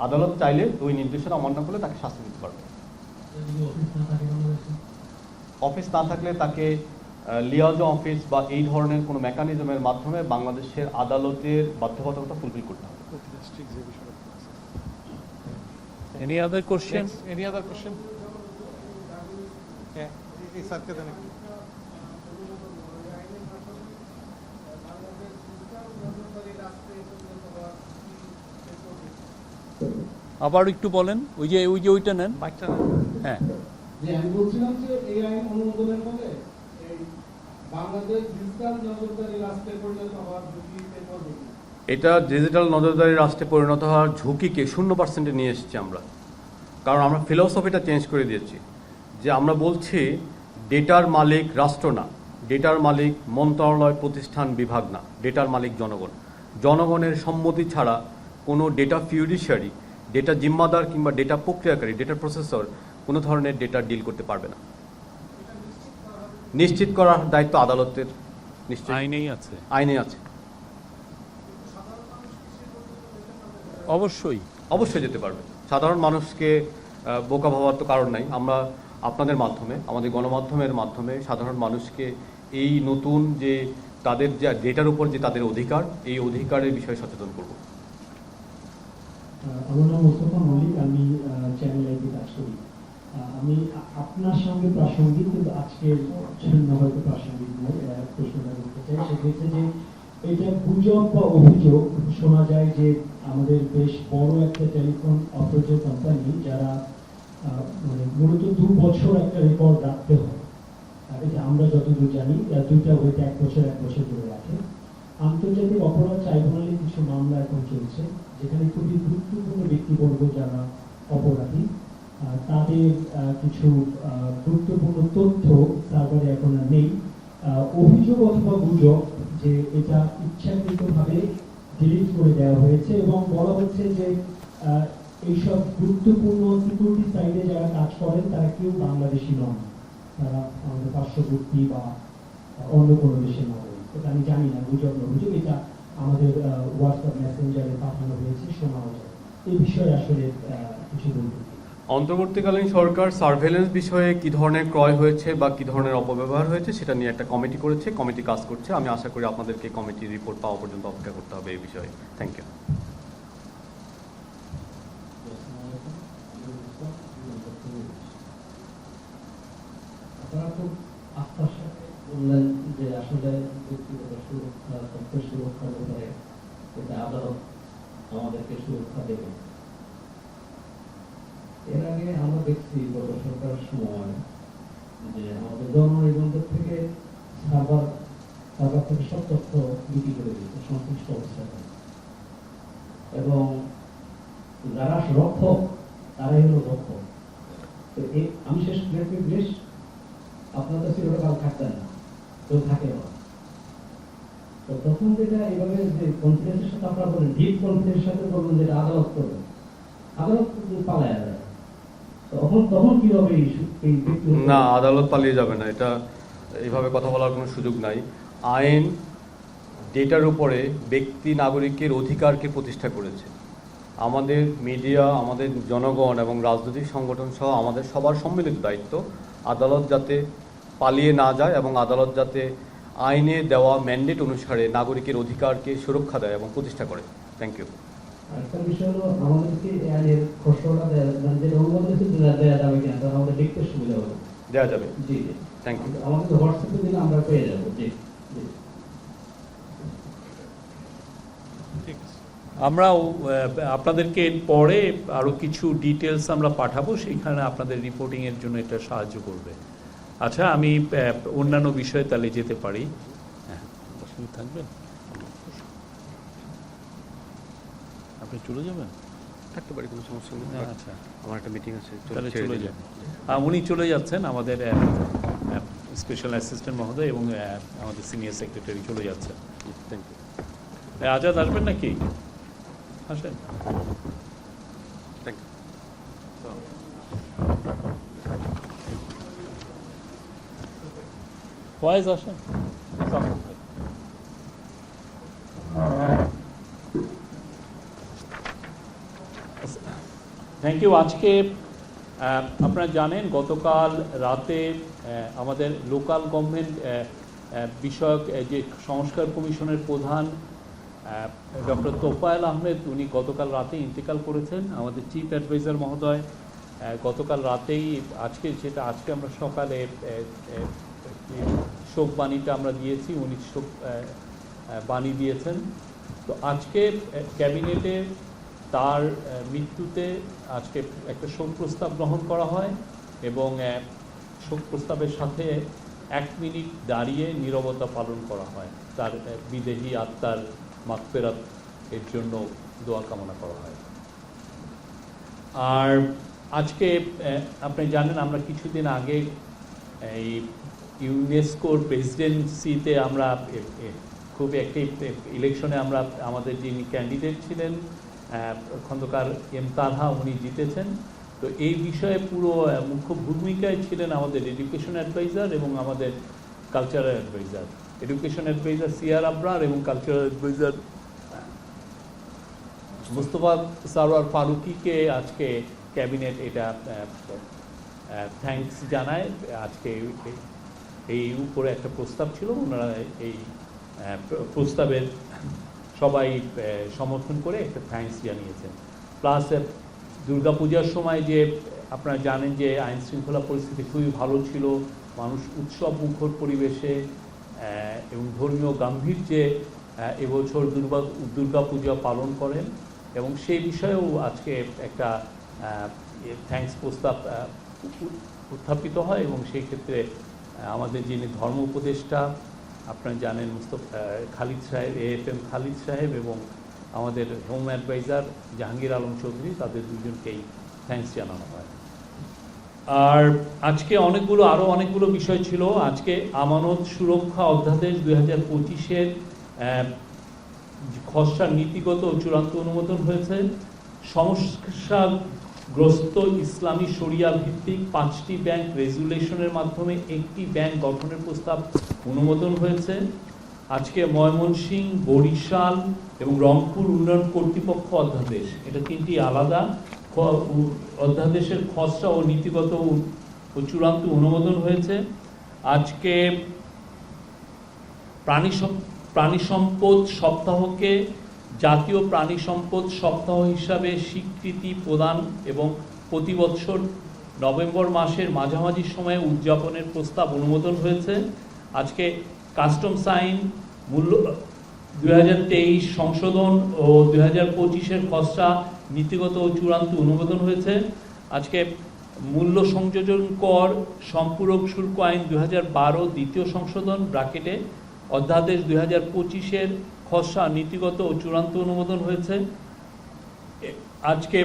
আদালত চাইলে ওই নির্দেশনা অমান্য করলে তাকে শাস্তি দিতে পারবে। অফিস না থাকলে তাকে লিয়াজো অফিস বা এই ধরনের কোনো মেকানিজমের মাধ্যমে বাংলাদেশের আদালতের বাধ্যবাধকতা ফুলফিল করতে হবে। Any other question? Any other question? Yeah, এই স্যারকে দেন একটু। আবার একটু বলেন, ওইটা নেন। মাইকটা হ্যাঁ, যে আমি বলছিলাম যে এই আইন অনুমোদনের ফলে এই বাংলাদেশ ডিজিটাল নজরদারি রাষ্ট্রে পরিণত হওয়ার ঝুঁকিতে পড়বে কি? এটা ডিজিটাল নজরদারি রাষ্ট্রে পরিণত হওয়ার ঝুঁকিকে 0% নিয়ে এসেছি আমরা। কারণ আমরা ফিলোসফিটা চেঞ্জ করে দিয়েছি, যে আমরা বলছি ডেটার মালিক রাষ্ট্র না, ডেটার মালিক মন্ত্রণালয়, প্রতিষ্ঠান, বিভাগ না, ডেটার মালিক জনগণ। জনগণের সম্মতি ছাড়া কোনো ডেটা ফিউডিশিয়ারি, ডেটা জিম্মাদার কিংবা ডেটা প্রক্রিয়াকারী, ডেটা প্রসেসর কোনো ধরনের ডেটা ডিল করতে পারবে না। নিশ্চিত করার দায়িত্ব আদালতের, নিশ্চয়ই আইনে আছে। অবশ্যই যেতে পারবে। সাধারণ মানুষকে বোকা ভাবার তো কারণ নাই। আমরা আপনাদের মাধ্যমে, আমাদের গণমাধ্যমের মাধ্যমে সাধারণ মানুষকে এই নতুন যে তাদের যে ডেটার উপর যে তাদের অধিকার, এই অধিকারের বিষয়ে সচেতন করব। আমার নাম মোস্তফা মল্লিক, আমি চ্যানেল আইতে কাজ করি। আমি আপনার সঙ্গে প্রাসঙ্গিক, কিন্তু আজকের জন্য হয়তো প্রাসঙ্গিক নয়, প্রশ্নটা করতে চাই। সেক্ষেত্রে যে এটা গুজব বা অভিযোগ শোনা যায় যে আমাদের বেশ বড় একটা টেলিফোন অপারেটর কোম্পানি, যারা মানে মূলত 2 বছর একটা রেকর্ড রাখতে হয়, এটা আমরা যতদূর জানি, দুইটা হয়তো 1 বছর ধরে রাখে। আন্তর্জাতিক অপরাধ ট্রাইব্যুনালে কিছু মামলা এখন চলছে, যেখানে খুবই গুরুত্বপূর্ণ ব্যক্তিবর্গ যারা অপরাধী, তাদের কিছু গুরুত্বপূর্ণ তথ্য সার্ভারে এখন আর নেই। অভিযোগ অথবা গুজব যে এটা ইচ্ছাকৃতভাবে ডিলিট করে দেওয়া হয়েছে, এবং বলা হচ্ছে যে এইসব গুরুত্বপূর্ণ সিকিউরিটি সাইডে যারা কাজ করেন তারা কেউ বাংলাদেশি নন, তারা আমাদের পার্শ্ববর্তী বা অন্য কোনো দেশের নাগরিক। এটা আমি জানি না গুজব না অভিযোগ, এটা আমাদের হোয়াটসঅ্যাপ মেসেঞ্জারে পাঠানো হয়েছে, শোনা যায়। এই বিষয়ে আসলে কিছু বলতে। অন্তর্বর্তীকালীন সরকার সার্ভেলেন্স বিষয়ে কি ধরনের ক্রয় হয়েছে বা কি ধরনের অপব্যবহার হয়েছে সেটা নিয়ে একটা কমিটি করেছে, কমিটি কাজ করছে। আমি আশা করি আপনাদেরকে কমিটির রিপোর্ট পাওয়া পর্যন্ত অপেক্ষা করতে হবে এই বিষয়ে। Thank you. আপনারা খুব আস্থার সাথে বললেন যে আসলে ব্যক্তিগত সুরক্ষা, তথ্যের সুরক্ষার ব্যাপারে এটা আদালত আমাদেরকে সুরক্ষা দেবে। এর আগে আমরা দেখছি গত সরকারের সময় যে আমাদের জননিবন্ধন থেকে সার্ভার থেকে সব তথ্য বিক্রি করে দিয়েছে সংশ্লিষ্ট অবস্থায়, এবং যারা রক্ষক তারাই হলো রক্ষক। তো আমি শেষ বেশ আপনার কাছে কাল থাকতেন না, কেউ থাকে না। তো তখন যেটা এইভাবে যে কনফিডেন্সের সাথে আপনারা বলেন, ডিপ কনফিডেন্সের সাথে বলবেন যেটা আদালত করবেন, আদালত পালায় যায়, তখন কিভাবে এই ব্যক্তি না, আদালত পালিয়ে যাবে না, এটা এইভাবে কথা বলার কোনো সুযোগ নাই। আইন ডেটার উপরে ব্যক্তি নাগরিকের অধিকারকে প্রতিষ্ঠা করেছে। আমাদের মিডিয়া, আমাদের জনগণ এবং রাজনৈতিক সংগঠন সহ আমাদের সবার সম্মিলিত দায়িত্ব আদালত যাতে পালিয়ে না যায় এবং আদালত যাতে আইনে দেওয়া ম্যান্ডেট অনুসারে নাগরিকের অধিকারকে সুরক্ষা দেয় এবং প্রতিষ্ঠা করে। Thank you. একটা বিষয় হলো আমাদেরকে এই আইনের খসড়াটা যেটা অনুমোদন হয়েছে দেওয়া যাবে কিনা, তাহলে আমাদের দেখতে সুবিধা হবে। দেওয়া যাবে। জি জি, থ্যাংক ইউ। আমাদের হোয়াটসঅ্যাপে দিলে আমরা পেয়ে যাবো। জি জি। আমরাও আপনাদেরকে পরে আরও কিছু ডিটেলস আমরা পাঠাবো, সেইখানে আপনাদের রিপোর্টিংয়ের জন্য এটা সাহায্য করবে। আচ্ছা, আমি অন্যান্য বিষয়ে তাহলে যেতে পারি। হ্যাঁ, থাকবেন, আপনি চলে যাবেন? থাকতে পারি, কোনো সমস্যা নেই। আচ্ছা, আমার একটা মিটিং আছে, তাহলে চলে যান। উনি চলে যাচ্ছেন, আমাদের স্পেশাল অ্যাসিস্ট্যান্ট মহোদয় এবং আমাদের সিনিয়র সেক্রেটারি চলে যাচ্ছেন। Thank you. আজাদ আসবেন নাকি? আসেন। Thank you. ফয়েজ আসেন। Thank you. আজকে আপনারা জানেন গতকাল রাতে আমাদের লোকাল গভর্নমেন্ট বিষয়ক যে সংস্কার কমিশনের প্রধান ডক্টর তোফায়েল আহমেদ, উনি গতকাল রাতে ইন্তেকাল করেছেন। আমাদের চিফ অ্যাডভাইজার মহোদয় গতকাল রাতেই আজকে আমরা সকালে শোক বাণীটা আমরা দিয়েছি, উনি শোক বাণী দিয়েছেন। তো আজকে ক্যাবিনেটে তার মৃত্যুতে আজকে একটা শোক প্রস্তাব গ্রহণ করা হয় এবং শোক প্রস্তাবের সাথে 1 মিনিট দাঁড়িয়ে নীরবতা পালন করা হয়। তার বিদেহী আত্মার মাগফিরাত এর জন্য দোয়া কামনা করা হয়। আর আজকে আপনি জানেন আমরা কিছুদিন আগে এই ইউনেস্কোর প্রেসিডেন্সিতে আমরা খুব একটি ইলেকশনে আমরা আমাদের যিনি ক্যান্ডিডেট ছিলেন খন্দকার এম তালহা, উনি জিতেছেন। তো এই বিষয়ে পুরো মুখ্য ভূমিকায় ছিলেন আমাদের এডুকেশন অ্যাডভাইজার এবং আমাদের cultural adviser. Education adviser C R Abrar এবং কালচারাল অ্যাডভাইজার মুস্তফা সারোয়ার ফারুকিকে আজকে ক্যাবিনেট এটা থ্যাঙ্কস জানায়। আজকে এই উপরে একটা প্রস্তাব ছিল, ওনারা এই প্রস্তাবের সবাই সমর্থন করে একটা থ্যাঙ্কস জানিয়েছেন। প্লাস দুর্গাপূজার সময় যে আপনারা জানেন যে আইন শৃঙ্খলা পরিস্থিতি খুবই ভালো ছিল, মানুষ উৎসব মুখর পরিবেশে এবং ধর্মীয় গাম্ভীর্যে এবছর দুর্গাপূজা পালন করেন এবং সেই বিষয়েও আজকে একটা থ্যাঙ্কস প্রস্তাব উত্থাপিত হয়। এবং সেই ক্ষেত্রে আমাদের যিনি ধর্ম উপদেষ্টা আপনারা জানেন খালিদ সাহেব, AFM খালিদ সাহেব এবং আমাদের হোম অ্যাডভাইজার জাহাঙ্গীর আলম চৌধুরী, তাদের দুজনকেই থ্যাঙ্কস জানানো হয়। আর আজকে আরও অনেকগুলো বিষয় ছিল। আজকে আমানত সুরক্ষা অধ্যাদেশ 2025-এর খসড়া নীতিগত ও চূড়ান্ত অনুমোদন হয়েছে। সমস্যাগ্রস্ত ইসলামী শরিয়া ভিত্তিক 5টি ব্যাংক রেজুলেশনের মাধ্যমে একটি ব্যাংক গঠনের প্রস্তাব অনুমোদন হয়েছে। আজকে ময়মনসিংহ, বরিশাল এবং রংপুর উন্নয়ন কর্তৃপক্ষ অধ্যাদেশ, এটা 3টি আলাদা অধ্যাদেশের খসড়া ও নীতিগত ও চূড়ান্ত অনুমোদন হয়েছে। আজকে প্রাণী সম্পদ সপ্তাহকে জাতীয় প্রাণী সম্পদ সপ্তাহ হিসাবে স্বীকৃতি প্রদান এবং প্রতি বছর নভেম্বর মাসের মাঝামাঝি সময়ে উদযাপনের প্রস্তাব অনুমোদন হয়েছে। আজকে কাস্টমস আইন 2023 সংশোধন ও 2025-এর খসড়া নীতিগত ও চূড়ান্ত অনুমোদন হয়েছে। আজকে মূল্য সংযোজন কর সম্পূরক শুল্ক আইন 2012 দ্বিতীয় সংশোধন ব্র্যাকেটে অধ্যাদেশ 2025-এর খসড়া নীতিগত ও চূড়ান্ত অনুমোদন হয়েছে। আজকে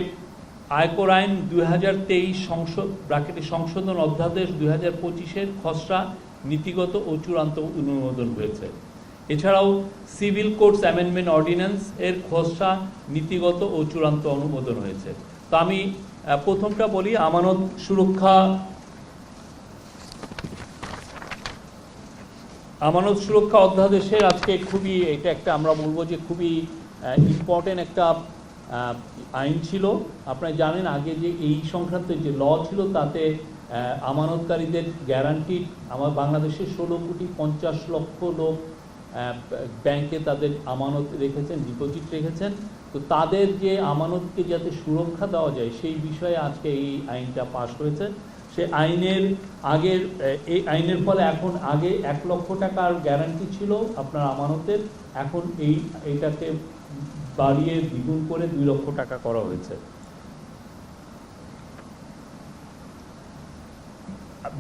আয়কর আইন 2023 ব্র্যাকেটে সংশোধন অধ্যাদেশ 2025-এর খসড়া নীতিগত ও চূড়ান্ত অনুমোদন হয়েছে। এছাড়াও সিভিল কোডস অ্যামেন্ডমেন্ট অর্ডিন্যান্স এর খসড়া নীতিগত ও চূড়ান্ত অনুমোদন হয়েছে। তো আমি প্রথমটা বলি, আমানত সুরক্ষা অধ্যাদেশের আজকে এটা একটা আমরা বলবো যে খুবই ইম্পর্টেন্ট একটা আইন ছিল। আপনারা জানেন আগে যে এই সংক্রান্ত যে ল ছিল তাতে আমানতকারীদের গ্যারান্টি আমার বাংলাদেশে 16,50,00,000 লোক ব্যাংকে তাদের আমানত রেখেছেন, ডিপোজিট রেখেছেন। তো তাদের যে আমানতকে যাতে সুরক্ষা দেওয়া যায় সেই বিষয়ে আজকে এই আইনটা পাশ হয়েছে। সে এই আইনের ফলে এখন আগে 1 লক্ষ টাকার গ্যারান্টি ছিল আপনার আমানতের, এখন এইটাকে বাড়িয়ে দ্বিগুণ করে 2 লক্ষ টাকা করা হয়েছে।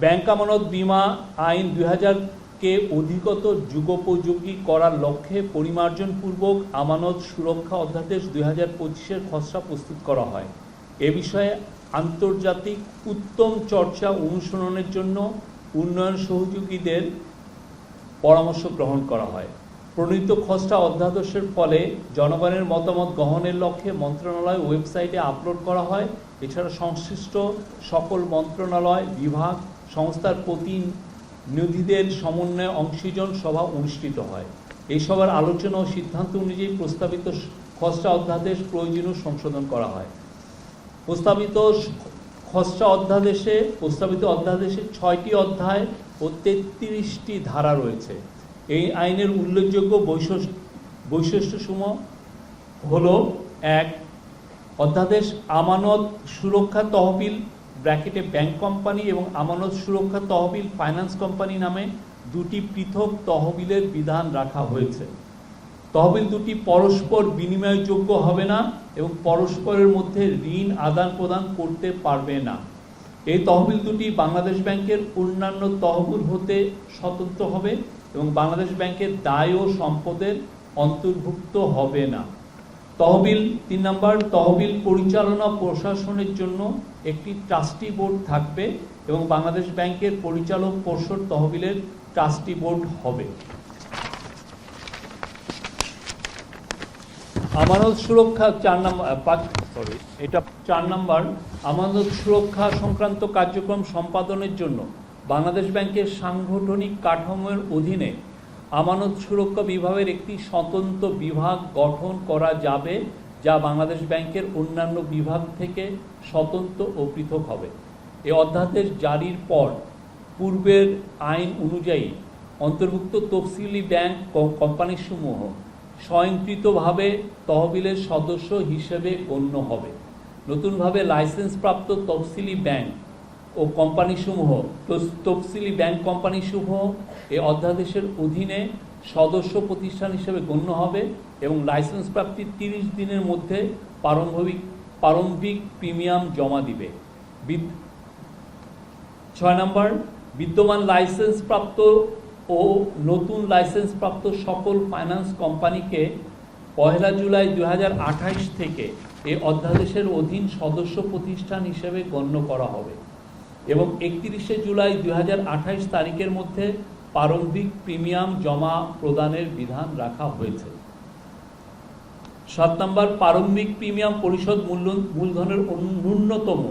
ব্যাংক আমানত বীমা আইন 2000-কে অধিকতর যুগোপযোগী করার লক্ষ্যে পরিমার্জনপূর্বক আমানত সুরক্ষা অধ্যাদেশ 2025-এর খসড়া প্রস্তুত করা হয়। এ বিষয়ে আন্তর্জাতিক উত্তম চর্চা অনুসরণের জন্য উন্নয়ন সহযোগীদের পরামর্শ গ্রহণ করা হয়। প্রণীত খসড়া অধ্যাদেশের ফলে জনগণের মতামত গ্রহণের লক্ষ্যে মন্ত্রণালয় ওয়েবসাইটে আপলোড করা হয়। এছাড়া সংশ্লিষ্ট সকল মন্ত্রণালয়, বিভাগ, সংস্থার প্রতিনিধিদের সমন্বয়ে অংশীজন সভা অনুষ্ঠিত হয়। এই সভার আলোচনা ও সিদ্ধান্ত অনুযায়ী প্রস্তাবিত খসড়া অধ্যাদেশ প্রয়োজনীয় সংশোধন করা হয়। প্রস্তাবিত অধ্যাদেশে 6টি অধ্যায় ও 33টি ধারা রয়েছে। এই আইনের উল্লেখযোগ্য বৈশিষ্ট্যসমূহ হলো: 1, অধ্যাদেশ আমানত সুরক্ষা তহবিল ব্র্যাকেটে ব্যাংক কোম্পানি এবং আমানত সুরক্ষা তহবিল ফাইন্যান্স কোম্পানি নামে 2টি পৃথক তহবিলের বিধান রাখা হয়েছে। তহবিল দুটি পরস্পর বিনিময়যোগ্য হবে না এবং পরস্পরের মধ্যে ঋণ আদান প্রদান করতে পারবে না। এই তহবিল দুটি বাংলাদেশ ব্যাংকের অন্যান্য তহবিল হতে স্বতন্ত্র হবে এবং বাংলাদেশ ব্যাংকের দায় ও সম্পদের অন্তর্ভুক্ত হবে না। 3 নম্বর, তহবিল পরিচালনা প্রশাসনের জন্য একটি ট্রাস্টি বোর্ড থাকবে এবং বাংলাদেশ ব্যাংকের পরিচালক পর্ষদ তহবিলের ট্রাস্টি বোর্ড হবে। আমানত সুরক্ষা 4 নম্বর, আমানত সুরক্ষা সংক্রান্ত কার্যক্রম সম্পাদনের জন্য বাংলাদেশ ব্যাংকের সাংগঠনিক কাঠামোর অধীনে আমানত সুরক্ষা বিভাগের একটি স্বতন্ত্র বিভাগ গঠন করা যাবে, যা বাংলাদেশ ব্যাংকের অন্যান্য বিভাগ থেকে স্বতন্ত্র ও পৃথক হবে। এই অধ্যাদেশ জারির পর পূর্বের আইন অনুযায়ী অন্তর্ভুক্ত তফসিলি ব্যাংক কোম্পানিসমূহ স্বয়ংক্রিয়ভাবে তহবিলের সদস্য হিসেবে গণ্য হবে। নতুনভাবে লাইসেন্সপ্রাপ্ত তফসিলি ব্যাংক কোম্পানিসমূহ এই অধ্যাদেশের অধীনে সদস্য প্রতিষ্ঠান হিসেবে গণ্য হবে এবং লাইসেন্স প্রাপ্তির 30 দিনের মধ্যে প্রারম্ভিক প্রিমিয়াম জমা দিবে। 6 নম্বর, বিদ্যমান লাইসেন্সপ্রাপ্ত ও নতুন লাইসেন্সপ্রাপ্ত সকল ফাইন্যান্স কোম্পানিকে 1 জুলাই 2028 থেকে এই অধ্যাদেশের অধীন সদস্য প্রতিষ্ঠান হিসেবে গণ্য করা হবে এবং 31 জুলাই 2028 তারিখের মধ্যে প্রারম্ভিক প্রিমিয়াম জমা প্রদানের বিধান রাখা হয়েছে। 7 নম্বর, প্রারম্ভিক প্রিমিয়াম পরিশোধ মূলধনের ন্যূনতম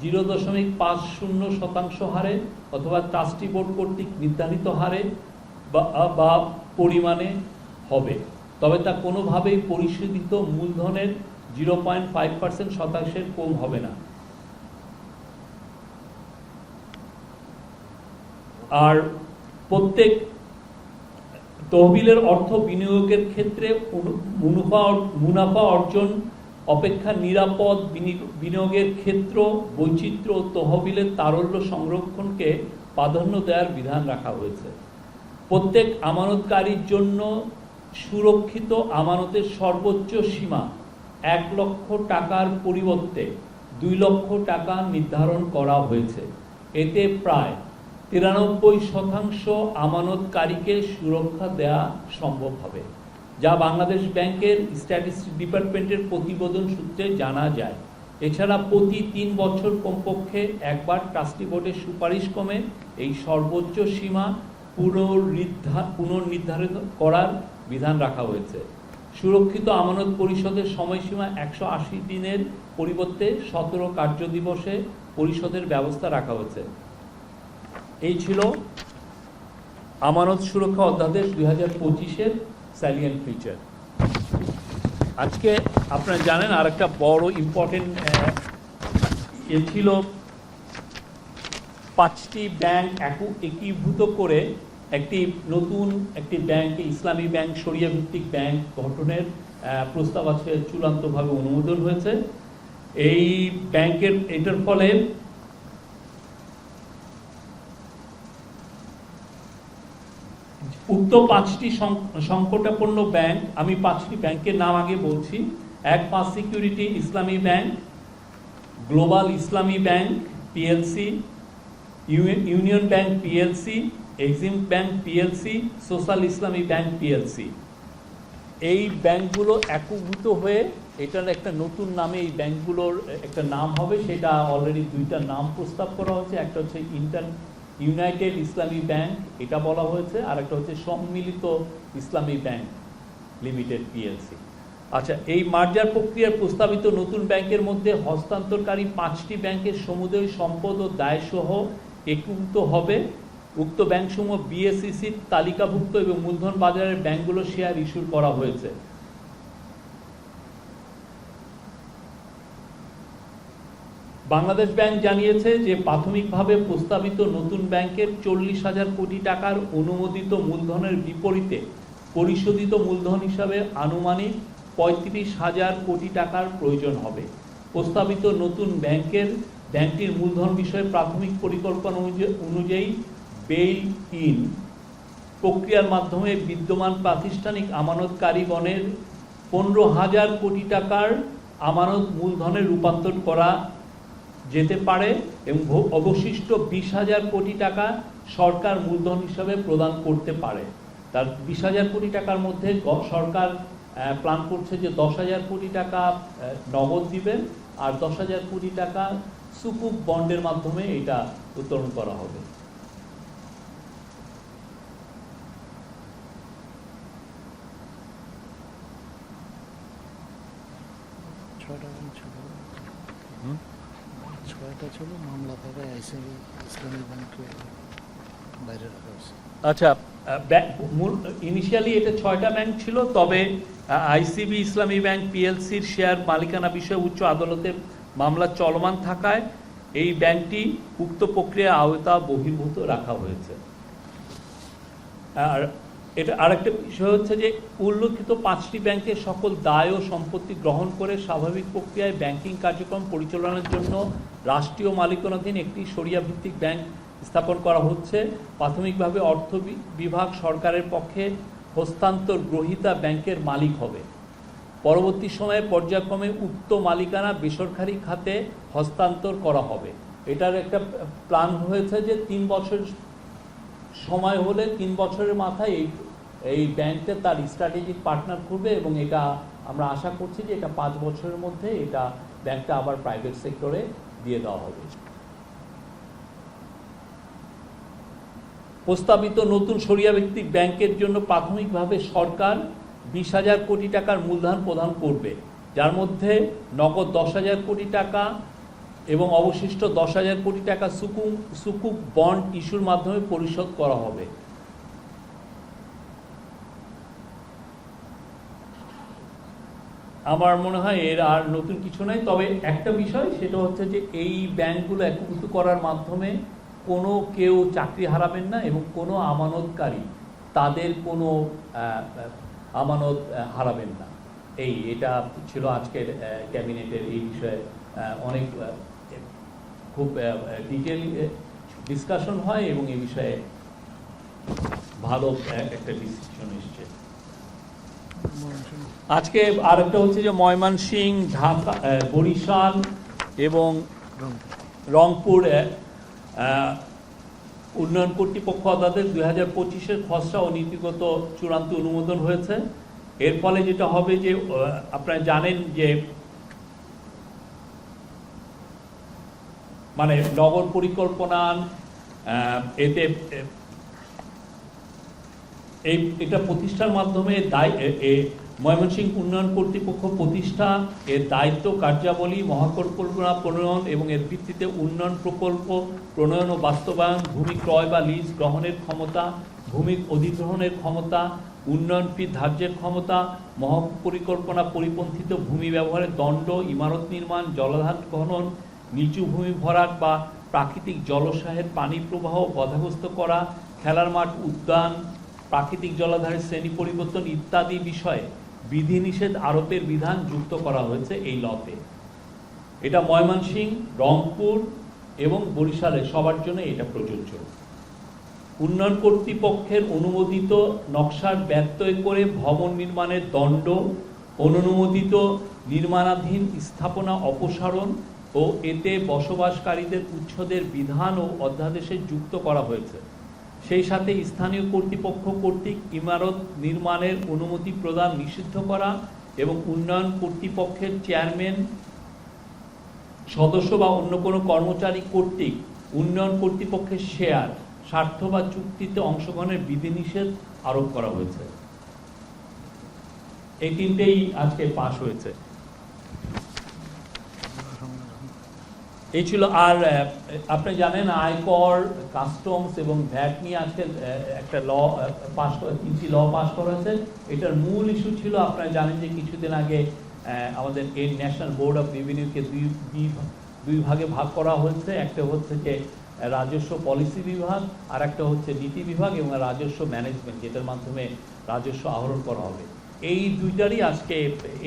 0.50% হারে অথবা ট্রাস্টি বোর্ড কর্তৃক নির্ধারিত হারে বা পরিমাণে হবে, তবে তা কোনোভাবেই পরিশোধিত মূলধনের 0.5% কম হবে না। আর প্রত্যেক তহবিলের অর্থ বিনিয়োগের ক্ষেত্রে মুনাফা অর্জন অপেক্ষা নিরাপদ বিনিয়োগের ক্ষেত্র, বৈচিত্র্য ও তহবিলের তারল্য সংরক্ষণকে প্রাধান্য দেওয়ার বিধান রাখা হয়েছে। প্রত্যেক আমানতকারীর জন্য সুরক্ষিত আমানতের সর্বোচ্চ সীমা 1 লক্ষ টাকার পরিবর্তে 2 লক্ষ টাকা নির্ধারণ করা হয়েছে। এতে প্রায় 93% আমানতকারীকে সুরক্ষা দেওয়া সম্ভব হবে, যা বাংলাদেশ ব্যাংকের স্ট্যাটিস্টিক্স ডিপার্টমেন্টের প্রতিবেদন সূত্রে জানা যায়। এছাড়া প্রতি 3 বছর কমপক্ষে একবার ট্রাস্টি বোর্ডের সুপারিশ ক্রমে এই সর্বোচ্চ সীমা পুনর্নির্ধারণ করার বিধান রাখা হয়েছে। সুরক্ষিত আমানত পরিশোধের সময়সীমা 180 দিনের পরিবর্তে 17 কার্য দিবসে পরিশোধের ব্যবস্থা রাখা হয়েছে। এই ছিল আমানত সুরক্ষা অধ্যাদেশ 2025-এর স্যালিয়েন্ট ফিচার। আজকে আপনারা জানেন আর একটা বড় ইম্পর্টেন্ট ছিল 5টি ব্যাংক একীভূত করে নতুন একটি ব্যাংক, ইসলামী ব্যাংক, শরিয়া ভিত্তিক ব্যাংক গঠনের প্রস্তাব আছে, চূড়ান্তভাবে অনুমোদন হয়েছে। এই ব্যাংকের এটার ফলে উক্ত 5টি সংকটাপন্ন ব্যাংক, আমি 5টি ব্যাংকের নাম আগে বলছি। এক, ফার্স্ট সিকিউরিটি ইসলামী ব্যাংক, গ্লোবাল ইসলামী bank PLC, union bank PLC, Exim bank PLC, social ইসলামী ব্যাংক পিএলসি। এই ব্যাংকগুলো একীভূত হয়ে এটার একটা নতুন নামে এই ব্যাংকগুলোর একটা নাম হবে। সেটা অলরেডি 2টা নাম প্রস্তাব করা হয়েছে। একটা হচ্ছে ইউনাইটেড ইসলামী ব্যাংক, এটা বলা হয়েছে, আর একটা হচ্ছে সম্মিলিত ইসলামী ব্যাংক লিমিটেড পিএলসি। আচ্ছা, এই মার্জার প্রক্রিয়ার প্রস্তাবিত নতুন ব্যাংকের মধ্যে হস্তান্তরকারী 5টি ব্যাংকের সমুদয় সম্পদ ও দায়সহ একীভূত হবে। উক্ত ব্যাংকসমূহ বিএসইসির তালিকাভুক্ত এবং মূলধন বাজারের ব্যাংকগুলো শেয়ার ইস্যু করা হয়েছে। বাংলাদেশ ব্যাংক জানিয়েছে যে প্রাথমিকভাবে প্রস্তাবিত নতুন ব্যাংকের 40,000 কোটি টাকার অনুমোদিত মূলধনের বিপরীতে পরিশোধিত মূলধন হিসাবে আনুমানিক 35,000 কোটি টাকার প্রয়োজন হবে। প্রস্তাবিত নতুন ব্যাংকটির মূলধন বিষয়ে প্রাথমিক পরিকল্পনা অনুযায়ী বেইল ইন প্রক্রিয়ার মাধ্যমে বিদ্যমান প্রাতিষ্ঠানিক আমানতকারীগণের 15,000 কোটি টাকার আমানত মূলধনে রূপান্তর করা যেতে পারে এবং অবশিষ্ট 20,000 কোটি টাকা সরকার মূলধন হিসাবে প্রদান করতে পারে। তার 20,000 কোটি টাকার মধ্যে সরকার প্ল্যান করছে যে 10,000 কোটি টাকা নগদ দিবেন আর 10,000 কোটি টাকা সুকুক বন্ডের মাধ্যমে এটা উত্তোলন করা হবে। ছয়টা ছিল মামলা থেকে আইসিবি ইসলামী ব্যাংকে বাইরে রাখা হয়েছে। আচ্ছা, ইনিশিয়ালি এটা 6টা ব্যাংক ছিল, তবে আইসিবি ইসলামী ব্যাংক পিএলসির শেয়ার মালিকানা বিষয়ে উচ্চ আদালতে মামলা চলমান থাকায় এই ব্যাংকটি উক্ত প্রক্রিয়া আওতা বহির্ভূত রাখা হয়েছে। আর এটা আরেকটা বিষয় হচ্ছে যে উল্লেখিত 5টি ব্যাংকের সকল দায় ও সম্পত্তি গ্রহণ করে স্বাভাবিক প্রক্রিয়ায় ব্যাংকিং কার্যক্রম পরিচালনার জন্য রাষ্ট্রীয় মালিকানাধীন একটি শরিয়া ভিত্তিক ব্যাংক স্থাপন করা হচ্ছে। প্রাথমিকভাবে অর্থ বিভাগ সরকারের পক্ষে হস্তান্তর গ্রহীতা ব্যাংকের মালিক হবে। পরবর্তী সময়ে পর্যায়ক্রমে উক্ত মালিকানা বেসরকারি খাতে হস্তান্তর করা হবে। এটার একটা প্ল্যান হয়েছে যে 3 বছর সময় হলে 3 বছরের মাথায় এই ব্যাংকটা তার স্ট্র্যাটেজিক পার্টনার করবে এবং এটা আমরা আশা করছি যে এটা 5 বছরের মধ্যে এটা ব্যাংকটা আবার প্রাইভেট সেক্টরে দিয়ে দেওয়া হবে। প্রস্তাবিত নতুন শরিয়া ভিত্তিক ব্যাংকের জন্য প্রাথমিকভাবে সরকার 20,000 কোটি টাকার মূলধন প্রদান করবে, যার মধ্যে নগদ 10,000 কোটি টাকা এবং অবশিষ্ট 10,000 কোটি টাকা সুকুক বন্ড ইস্যুর মাধ্যমে পরিশোধ করা হবে। আমার মনে হয় এর আর নতুন কিছু নাই, তবে একটা বিষয় সেটা হচ্ছে যে এই ব্যাংকগুলো একীভূত করার মাধ্যমে কোনো কেউ চাকরি হারাবেন না এবং কোনো আমানতকারী তাদের কোনো আমানত হারাবেন না। এটা ছিল আজকের ক্যাবিনেটের এই বিষয়ে অনেক খুব ডিটেল ডিসকাশন হয় এবং এই বিষয়ে ভালো একটা ডিসিশন এসছে। আজকে আরেকটা হচ্ছে যে ময়মনসিংহ, ঢাকা, বরিশাল এবং রংপুর উন্নয়ন কর্তৃপক্ষ অধ্যাদেশ 2025-এর খসড়া ও নীতিগত চূড়ান্ত অনুমোদন হয়েছে। এর ফলে যেটা হবে যে আপনারা জানেন যে মানে নগর পরিকল্পনা এতে এটা প্রতিষ্ঠার মাধ্যমে ময়মনসিংহ উন্নয়ন কর্তৃপক্ষ প্রতিষ্ঠা, এর দায়িত্ব, কার্যাবলী, মহাপরিকল্পনা প্রণয়ন এবং এর ভিত্তিতে উন্নয়ন প্রকল্প প্রণয়ন ও বাস্তবায়ন, ভূমি ক্রয় বা লিজ গ্রহণের ক্ষমতা, ভূমি অধিগ্রহণের ক্ষমতা, উন্নয়ন ফি ধার্যের ক্ষমতা, মহাপরিকল্পনা পরিপন্থিত ভূমি ব্যবহারের দণ্ড, ইমারত নির্মাণ, জলাধার খনন, নিচু ভূমি ভরাট বা প্রাকৃতিক জলাশয়ের পানি প্রবাহ বাধাগ্রস্ত করা, খেলার মাঠ, উদ্যান, প্রাকৃতিক জলাধারের শ্রেণী পরিবর্তন ইত্যাদি বিষয়ে বিধিনিষেধ আরোপের বিধান যুক্ত করা হয়েছে এই লতে। এটা ময়মনসিংহ, রংপুর এবং বরিশালের সবার জন্য এটা প্রযোজ্য। উন্নয়ন কর্তৃপক্ষের অনুমোদিত নকশার ব্যত্যয় করে ভবন নির্মাণের দণ্ড, অনুমোদিত নির্মাণাধীন স্থাপনা অপসারণ ও এতে বসবাসকারীদের উচ্ছেদের বিধান ও অধ্যাদেশে যুক্ত করা হয়েছে। সেই সাথে স্থানীয় কর্তৃপক্ষ কর্তৃক ইমারত নির্মাণের অনুমতি প্রদান নিষিদ্ধ করা এবং উন্নয়ন কর্তৃপক্ষের চেয়ারম্যান, সদস্য বা অন্য কোনো কর্মচারী কর্তৃক উন্নয়ন কর্তৃপক্ষের শেয়ার, স্বার্থ বা চুক্তিতে অংশগ্রহণের বিধিনিষেধ আরোপ করা হয়েছে। এই তিনটেই আজকে পাশ হয়েছে। এই ছিল। আর আপনি জানেন আয়কর, কাস্টমস এবং ভ্যাট নিয়ে আজকে একটা ল পাস, 3টি ল পাস করা হয়েছে। এটার মূল ইস্যু ছিল, আপনারা জানেন যে কিছুদিন আগে আমাদের এই ন্যাশনাল বোর্ড অফ রেভিনিউকে দুই ভাগে ভাগ করা হয়েছে। একটা হচ্ছে যে রাজস্ব পলিসি বিভাগ, আর একটা হচ্ছে নীতি বিভাগ এবং রাজস্ব ম্যানেজমেন্ট, যেটার মাধ্যমে রাজস্ব আহরণ করা হবে। এই দুইটারই আজকে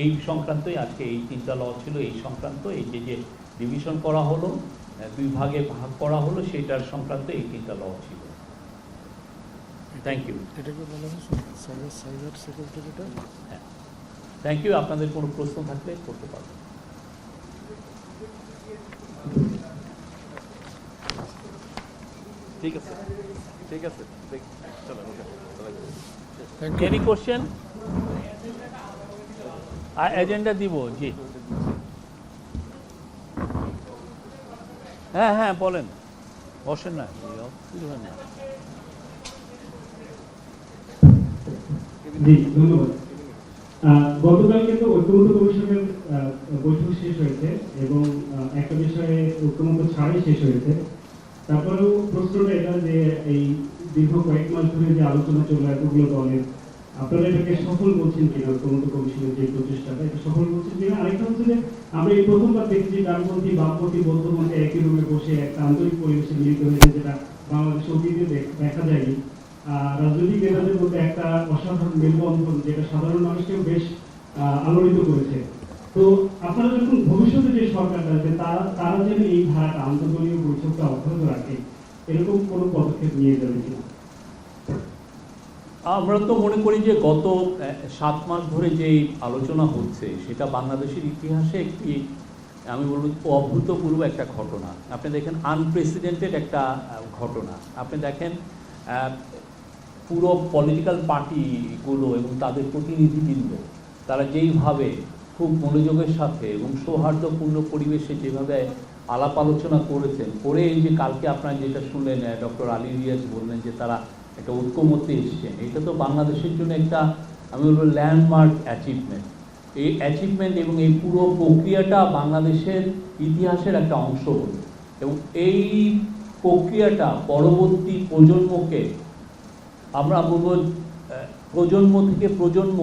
এই সংক্রান্তই আজকে এই 3টা ল ছিল এই সংক্রান্ত। এই যে ডিভিশন করা হলো, দুই ভাগে ভাগ করা হলো, সেটার সংক্রান্ত এই 3টা ল ছিল। Thank you. এটাকে বলা হয় সাইবার সিকিউরিটিটা। হ্যাঁ, থ্যাংক ইউ। আপনাদের কোনো প্রশ্ন থাকলে করতে পারবেন। ঠিক আছে, ঠিক আছে, চলো। Any question? এজেন্ডা দিব। জি, হ্যাঁ হ্যাঁ বলেন, বসেন না, অসুবিধা না। জি, ধন্যবাদ। গতকাল কিন্তু ঐক্যমত্য কমিশনের বৈঠক শেষ হয়েছে এবং একটা বিষয়ে ঐক্যমত্য ছাড়াই শেষ হয়েছে। তারপরেও প্রশ্নটা এটা যে এই দীর্ঘ কয়েক মাস ধরে যে আলোচনা চলে এতগুলো দলের, আপনারা এটাকে সফল বলছেন কিনা? ঐক্যমত্য কমিশনের যে প্রচেষ্টাটা, এটা সফল বলছেন কিনা? আরেকটা হচ্ছে যে আমরা এই প্রথমবার দেখছি ডানপন্থী, বামপন্থী, বৌদ্ধপন্থী একই রুমে বসে একটা আন্তরিক পরিবেশে মিলিত হয়েছে, যেটা বাংলাদেশ অতীতে দেখা যায়নি। রাজনৈতিক নেতাদের মধ্যে একটা অসাধারণ মেলবন্ধন, যেটা সাধারণ মানুষকেও বেশ আলোড়িত করেছে। তো আপনারা যখন ভবিষ্যতে যে সরকারটা আছে তারা যেন এই ধারাটা, আন্তর্দলীয় বৈঠকটা অব্যাহত রাখে, এরকম কোনো পদক্ষেপ নিয়ে যাবে কিনা? আমরা তো মনে করি যে গত 7 মাস ধরে যে আলোচনা হচ্ছে সেটা বাংলাদেশের ইতিহাসে একটি, আমি বলব, অভূতপূর্ব একটা ঘটনা। আপনি দেখেন, আনপ্রেসিডেন্টেড একটা ঘটনা। আপনি দেখেন পুরো পলিটিক্যাল পার্টিগুলো এবং তাদের প্রতিনিধিবৃন্দ, তারা যেইভাবে খুব মনোযোগের সাথে এবং সৌহার্দ্যপূর্ণ পরিবেশে যেভাবে আলাপ আলোচনা করেছেন, করে এই যে কালকে আপনারা যেটা শুনলেন, ডক্টর আলী রিয়াজ বললেন যে তারা একটা ঐক্যমত্যে এসেছেন, এটা তো বাংলাদেশের জন্য একটা, আমি বলবো, ল্যান্ডমার্ক অ্যাচিভমেন্ট। এই অ্যাচিভমেন্ট এবং এই পুরো প্রক্রিয়াটা বাংলাদেশের ইতিহাসের একটা অংশ হল এবং এই প্রক্রিয়াটা পরবর্তী প্রজন্মকে, আমরা বলবো প্রজন্ম থেকে প্রজন্ম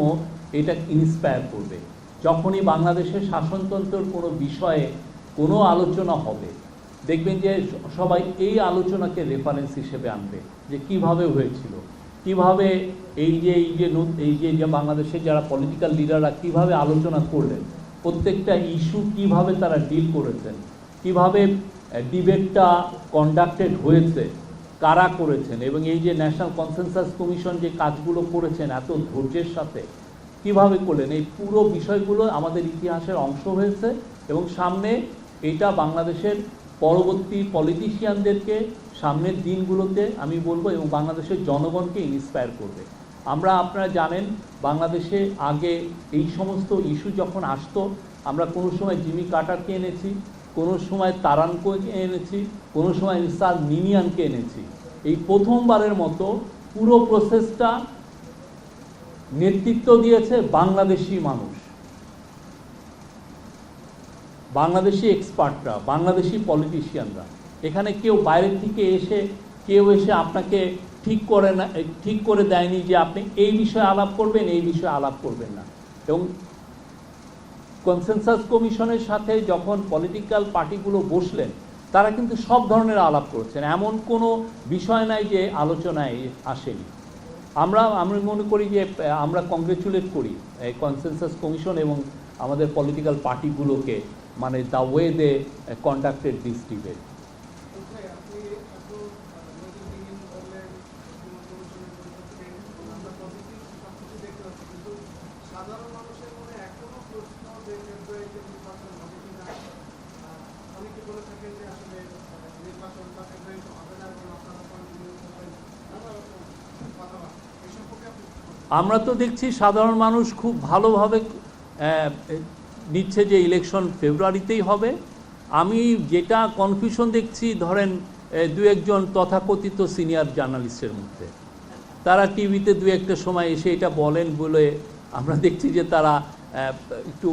এটা ইন্সপায়ার করবে। যখনই বাংলাদেশের শাসনতন্ত্রের কোনো বিষয়ে কোনো আলোচনা হবে, দেখবেন যে সবাই এই আলোচনাকে রেফারেন্স হিসেবে আনবে, যে কিভাবে হয়েছিল, কিভাবে এই যে বাংলাদেশের যারা পলিটিক্যাল লিডাররা কিভাবে আলোচনা করলেন, প্রত্যেকটা ইস্যু কিভাবে তারা ডিল করেছেন, কিভাবে ডিবেটটা কন্ডাক্টেড হয়েছে, কারা করেছেন, এবং এই যে ন্যাশনাল কনসেনসাস কমিশন যে কাজগুলো করেছেন এত ধৈর্যের সাথে কিভাবে করলেন, এই পুরো বিষয়গুলো আমাদের ইতিহাসের অংশ হয়েছে এবং সামনে এটা বাংলাদেশের পরবর্তী পলিটিশিয়ানদেরকে সামনের দিনগুলোতে, আমি বলবো, এবং বাংলাদেশের জনগণকে ইন্সপায়ার করবে। আপনারা জানেন, বাংলাদেশে আগে এই সমস্ত ইস্যু যখন আসতো, আমরা কোনো সময় জিমি কার্টারকে এনেছি, কোনো সময় তারানকে এনেছি, কোনো সময় ইনসার মিনিয়ানকে এনেছি। এই প্রথমবারের মতো পুরো প্রসেসটা নেতৃত্ব দিয়েছে বাংলাদেশি মানুষ, বাংলাদেশি এক্সপার্টরা, বাংলাদেশি পলিটিশিয়ানরা। এখানে কেউ বাইরের থেকে কেউ এসে আপনাকে ঠিক করে দেয়নি যে আপনি এই বিষয়ে আলাপ করবেন, এই বিষয়ে আলাপ করবেন না। এবং কনসেনসাস কমিশনের সাথে যখন পলিটিক্যাল পার্টিগুলো বসলেন, তারা কিন্তু সব ধরনের আলাপ করেছেন, এমন কোনো বিষয় নাই যে আলোচনায় আসেনি। আমরা মনে করি যে আমরা কংগ্রেচুলেট করি এই কনসেনসাস কমিশন এবং আমাদের পলিটিক্যাল পার্টিগুলোকে, মানে the way they conducted this debate. আমরা তো দেখছি সাধারণ মানুষ খুব ভালোভাবে নিচ্ছে যে ইলেকশন ফেব্রুয়ারিতেই হবে। আমি যেটা কনফিউশন দেখছি, ধরেন দু একজন তথাকথিত সিনিয়র জার্নালিস্টের মধ্যে, তারা টিভিতে দু একটা সময় এসে এটা বলেন বলে আমরা দেখছি যে তারা একটু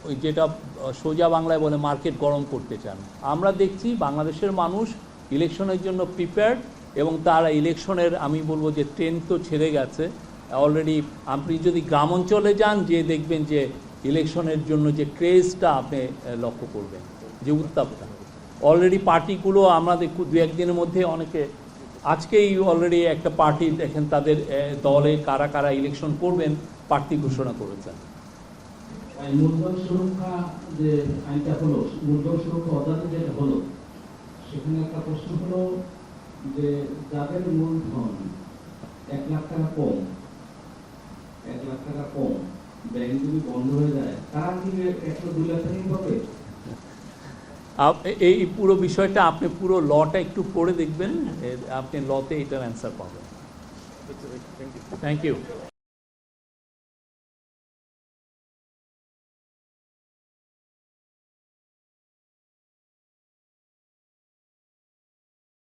ওই যেটা সোজা বাংলায় বলে মার্কেট গরম করতে চান। আমরা দেখছি বাংলাদেশের মানুষ ইলেকশনের জন্য প্রিপেয়ার্ড এবং তারা ইলেকশনের, আমি বলবো যে ট্রেন তো ছেড়ে গেছে অলরেডি। আপনি যদি গ্রাম অঞ্চলে যান, যে দেখবেন যে ইলেকশনের জন্য যে ক্রেজটা আপনি লক্ষ্য করবেন, যে উত্তাপটা অলরেডি পার্টিগুলো আমরা দেখব দু একদিনের মধ্যে অনেকে, আজকেই অলরেডি একটা পার্টি দেখেন তাদের দলে কারা কারা ইলেকশন করবেন প্রার্থী ঘোষণা করেছেন। মূলধন সুরক্ষা যে আইনটা হলো, মূলধন সুরক্ষা অধ্যাদেশ যেটা হলো, সেখানে একটা প্রশ্ন হলো যে যাদের মূলধন 1 লাখ টাকা কম, 1 লাখ টাকা কম, ব্যাংক যদি বন্ধ হয়ে যায়, তারা কি 1-2 লাখ টাকাই পাবে? এই পুরো বিষয়টা আপনি পুরো লটা একটু পড়ে দেখবেন, আপনি লতে এটার অ্যান্সার পাবেন। Thank you.